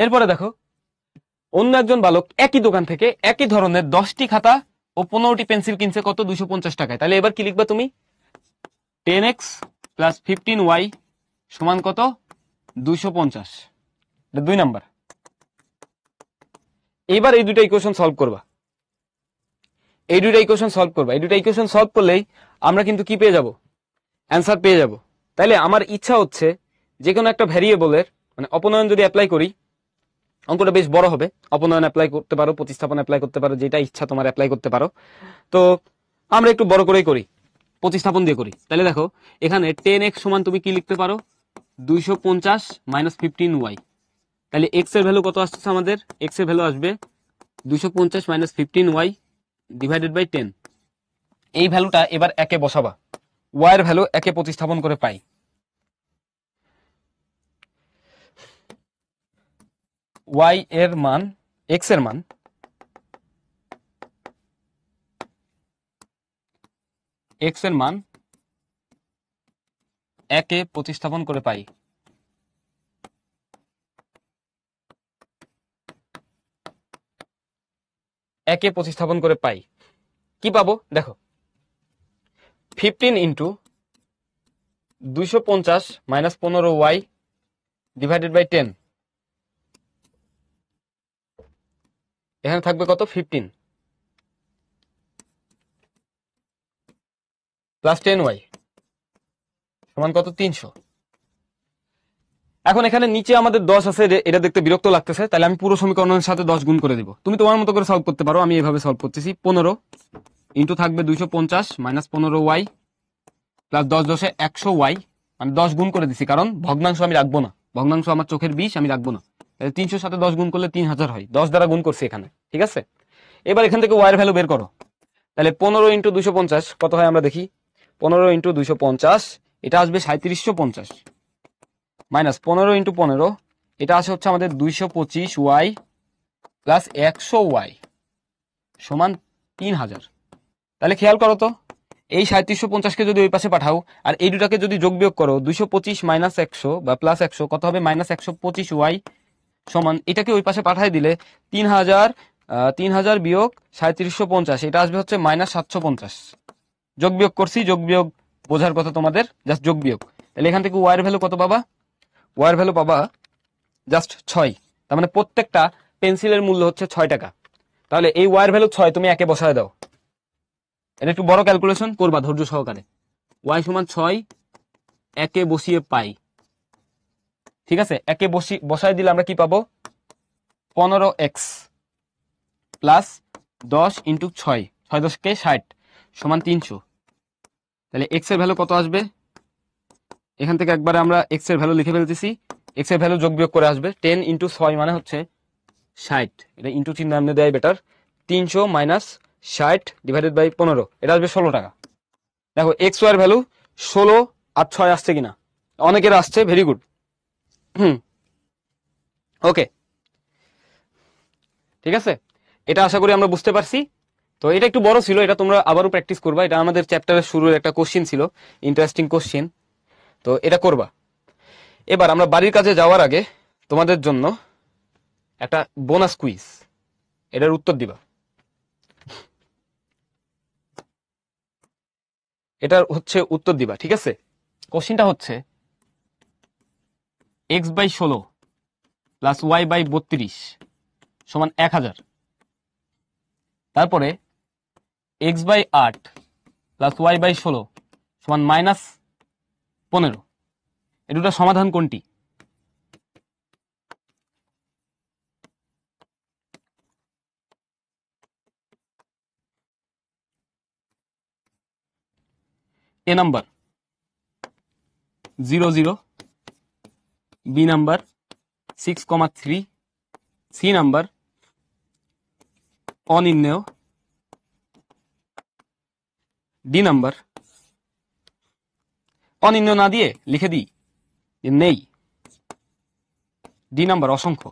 এরপরে দেখো, অন্য একজন বালক একই দোকান থেকে একই ধরনের 10টি খাতা ও 15টি পেন্সিল কিনছে কত, 250 টাকায়। তাহলে এবার কি লিখবা তুমি, 10x প্লাস 15y সমান কত, 250, এটা 2 নাম্বার। এবার এই দুটো ইকুয়েশন সলভ করবা, এই দুটো ইকুয়েশন সলভ করলেই আমরা কিন্তু কি পেয়ে যাব, অ্যান্সার পেয়ে যাব। তাইলে আমার ইচ্ছা হচ্ছে যে কোনো একটা ভ্যারিয়েবলের মানে অপনয়ন যদি অ্যাপ্লাই করি, অঙ্কটা বেশ বড় হবে। অপনয়ন অ্যাপ্লাই করতে পারো, প্রতিস্থাপন অ্যাপ্লাই করতে পারো, যেটা ইচ্ছা তোমার অ্যাপ্লাই করতে পারো। তো আমরা একটু বড় করেই করি, প্রতিস্থাপন দিয়ে করি। তাহলে দেখো এখানে 10x সমান তুমি কি লিখতে পারো, 250 মাইনাস 15y। তাহলে x এর ভ্যালু কত আসছে আমাদের, x এর ভ্যালু আসবে 250 মাইনাস 15y ডিভাইডেড বাই 10। এই ভ্যালুটা এবার একে বসাবা, y এর ভ্যালু একে প্রতিস্থাপন করে পাই, y এর মান, x এর মান একে প্রতিস্থাপন করে পাই। একে প্রতিস্থাপন করে পাই কি পাবো দেখো, 15 into 250 minus 15y divided by 10, এখানে থাকবে কত, 15 প্লাস 10y সমান কত, 300। এখন এখানে নিচে আমাদের 10 আছে, এটা দেখতে বিরক্ত লাগতেছে, তাহলে আমি পুরো সমীকরণের সাথে 10 গুণ করে দিব। তুমি তোমার মতো করে সলভ করতে পারো, আমি এভাবে সলভ করতেছি। 15 ইন্টু থাকবে 250 মাইনাস 15y প্লাস 10 10 100y, মানে 10 গুণ করে দিছি, কারণ ভগ্নাংশ আমি রাখবো না, ভগ্নাংশ আমার চোখের বিষ, আমি রাখবো না। তাহলে 300 সাথে 10 গুণ করলে 3000 হয়, 10 দ্বারা গুণ করছি এখানে, ঠিক আছে। এবার এখান থেকে y এর ভ্যালু বের করো। তাহলে 15 ইন্টু 250 কত হয় আমরা দেখি, 15 ইন্টু 250 এটা আসবে 3750 মাইনাস 15 ইন্টু 15 এটা আসে হচ্ছে আমাদের 225y প্লাস 100y সমান 3000। তাহলে খেয়াল করো তো, এই 3750কে যদি ওই পাশে পাঠাও আর এই দুটাকে যদি যোগ বিয়োগ করো, 225 মাইনাস 100 বা প্লাস 100 কত হবে, মাইনাস 125y সমান, এটাকে ওই পাশে পাঠাই দিলে 3000 বিয়োগ 3750 এটা আসবে হচ্ছে মাইনাস 750। যোগ বিয়োগ করছি, যোগ বিয়োগ বোঝার কথা তোমাদের, জাস্ট যোগ বিয়োগ। তাহলে এখান থেকে ওয়াই এর ভ্যালু কত পাবা, ওয়াই এর ভ্যালু পাবা জাস্ট 6। তার মানে প্রত্যেকটা পেন্সিলের মূল্য হচ্ছে 6 টাকা। তাহলে এই ওয়াই এর ভ্যালু 6 তুমি একে বসায় দাও, এটা একটু বড় ক্যালকুলেশন করবা ধৈর্য সহকারে। ওয়াই সমান 6 একে বসিয়ে পাই, ঠিক আছে। একে বসায় দিলে আমরা কি পাবো, 15x প্লাস 10 ইন্টু 6, 6 10 60 সমান 300। তাহলে x এর ভ্যালু কত আসবে, এখান থেকে একবারে আমরা x এর ভ্যালু লিখে ফেলতেছি, x এর ভ্যালু যোগ বিয়োগ করে আসবে 10 ইন্টু 6 মানে হচ্ছে 60, এটা ইন্টু চিহ্ন এমনি দেয় বেটার। 300 মাইনাস 60 ডিভাইডেড বাই 15 এটা আসবে 16 টাকা। দেখো x y এর ভ্যালু 16 আর 6 আসছে কিনা, অনেকের আসছে, ভেরি গুড। ওকে, ঠিক আছে, এটা আশা করি আমরা বুঝতে পারছি। তো এটা একটু বড় ছিল, এটা তোমরা আবারও প্র্যাকটিস করবা, এটা আমাদের চ্যাপ্টারের শুরুর একটা কোশ্চেন ছিল, ইন্টারেস্টিং কোশ্চেন, তো এটা করবা। এবার আমরা বাড়ির কাছে যাওয়ার আগে তোমাদের জন্য একটা বোনাস কুইজ, এটার উত্তর দিবা। এটার হচ্ছে উত্তর দিবা, ঠিক আছে? কোশ্চিনটা হচ্ছে x/16 প্লাস y/32 সমান 1000। তারপরে x/8 প্লাস y/16 সমান -15। এ দুটো সমাধান কোনটি? A number 0 0, B number 6,3, C number অনির্ণেয়, ডি নাম্বার অনির্ণেয় না দিয়ে লিখে দিই যে নেই, ডি নাম্বার অসংখ্য।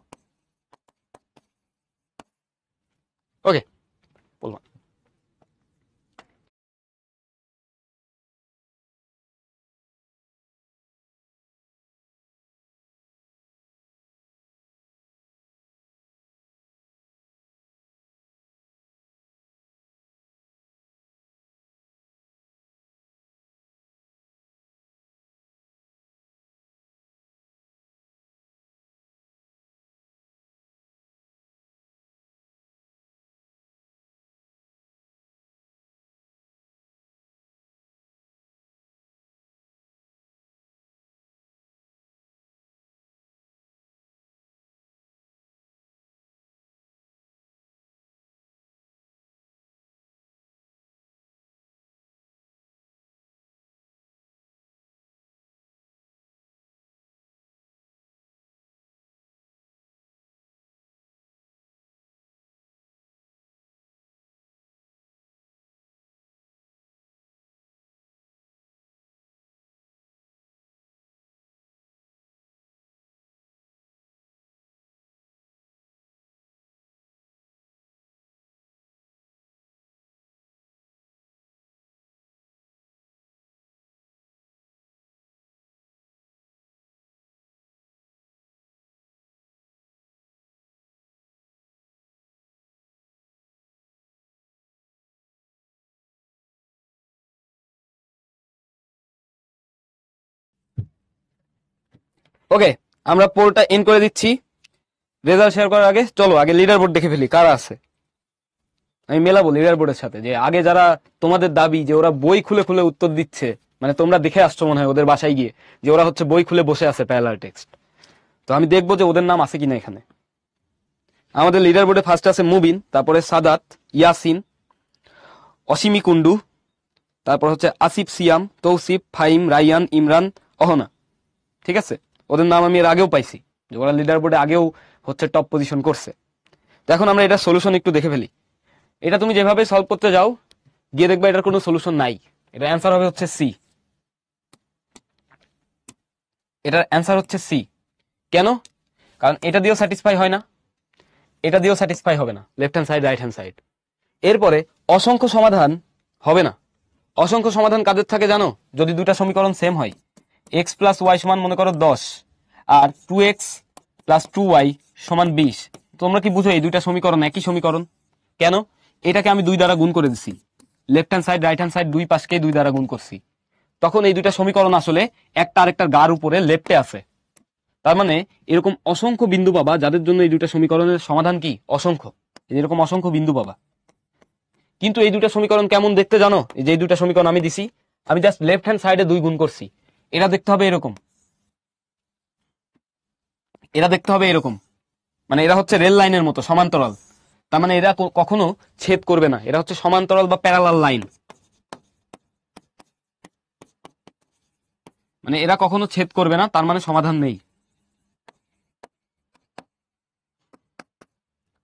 ওকে, বললাম। ওকে, আমরা পোলটা এন্ড করে দিচ্ছি। রেজাল্ট শেয়ার করার আগে চলো আগে লিডার বোর্ড দেখে ফেলি কারা আছে। আমি মেলাবো লিডার বোর্ডের সাথে যে আগে যারা তোমাদের দাবি যে ওরা বই খুলে খুলে উত্তর দিচ্ছে, মানে তোমরা দেখে আসছো মনে হয় ওদের বাসায় গিয়ে যে ওরা হচ্ছে বই খুলে বসে আছে প্যারালাল টেক্সট। তো আমি দেখবো যে ওদের নাম আছে কিনা এখানে। আমাদের লিডার বোর্ডে ফার্স্ট আছে মুবিন, তারপরে সাদাত, ইয়াসিন, অসীমি কুন্ডু, তারপর হচ্ছে আসিফ, সিয়াম, তৌসিফ, ফাহিম, রাইয়ান, ইমরান, অহনা। ঠিক আছে, ওদের নাম আমি এর আগেও পাইছি যে ওরা লিডার বোর্ডে আগেও হচ্ছে টপ পজিশন করছে। তো এখন আমরা এটা সলিউশন একটু দেখে ফেলি। এটা তুমি যেভাবে সলভ করতে যাও গিয়ে দেখবে এটার কোনো সলিউশন নাই। এটা অ্যান্সার হবে হচ্ছে সি। এটার অ্যান্সার হচ্ছে সি। কেন? কারণ এটা দিয়েও স্যাটিসফাই হয় না, এটা দিয়েও স্যাটিসফাই হবে না, left hand side right hand side. এরপরে অসংখ্য সমাধান হবে না। অসংখ্য সমাধান কাদের থাকে জানো? যদি দুটা সমীকরণ সেম হয়, এক্স প্লাস ওয়াই সমান মনে করো 10 আর 2x প্লাস 2y সমান 20। তোমরা কি বুঝো এই দুইটা সমীকরণ একই সমীকরণ? কেন? এটাকে আমি 2 দ্বারা গুণ করে দিছি, left hand side right hand side দুই পাশকে 2 দ্বারা গুণ করছি। তখন এই দুইটা সমীকরণ আসলে একটা আরেকটার গার উপরে লেফটে আছে। তার মানে এরকম অসংখ্য বিন্দু পাবা যাদের জন্য এই দুইটা সমীকরণের সমাধান কি অসংখ্য। এরকম অসংখ্য বিন্দু পাবা। কিন্তু এই দুইটা সমীকরণ কেমন দেখতে জানো? এই যে এই দুইটা সমীকরণ আমি দিছি, আমি জাস্ট লেফট হ্যান্ড সাইডে 2 গুণ করছি। এরা দেখতে হবে এরকম, এরা দেখতে হবে এরকম, মানে এরা হচ্ছে রেল লাইনের মতো সমান্তরাল। তার মানে এরা কখনো ছেদ করবে না, এরা হচ্ছে সমান্তরাল বা প্যারালাল লাইন, মানে এরা কখনো ছেদ করবে না, তার মানে সমাধান নেই।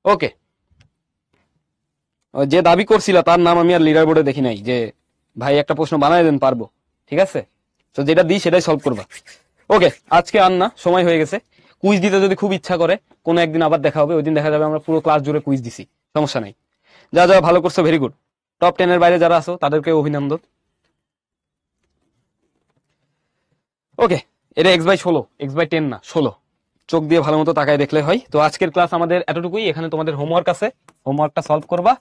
ওকে, যে দাবি করছিল তার নাম আমি আর লিডার বোর্ডে দেখি নাই যে ভাই একটা প্রশ্ন বানায় দেন পারবো। ঠিক আছে, তো যেটা দিই সেটাই সলভ করবা। ওকে, আজকে আর না, সময় হয়ে গেছে। কুইজ দিতে যদি খুব ইচ্ছা করে কোনো একদিন আবার দেখা হবে, ওই দিন দেখা যাবে আমরা পুরো ক্লাস জুড়ে কুইজ দিছি, সমস্যা নেই। যা যা ভালো করছো ভেরি গুড। টপ 10 এর বাইরে যারা আছো তাদেরকে অভিনন্দন। ওকে, এটা x/16, x/10 না 16। চোখ দিয়ে ভালো মতো তাকায় দেখলে হয়। তো আজকের ক্লাস আমাদের এতটুকুই। এখানে তোমাদের হোমওয়ার্ক আছে, হোমওয়ার্কটা সলভ করবা।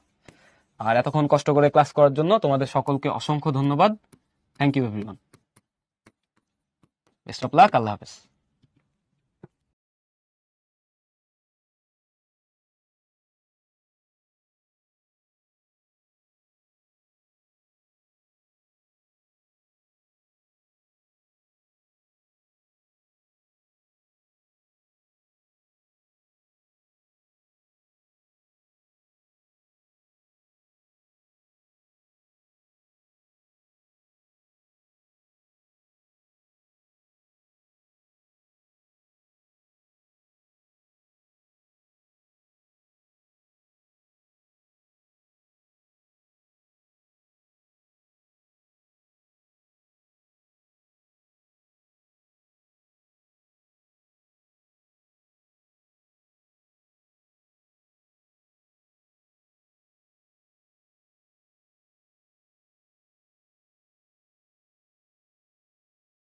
আর এতক্ষণ কষ্ট করে ক্লাস করার জন্য তোমাদের সকলকে অসংখ্য ধন্যবাদ। Thank you everyone. Best of luck. আল্লাহ হাফেজ।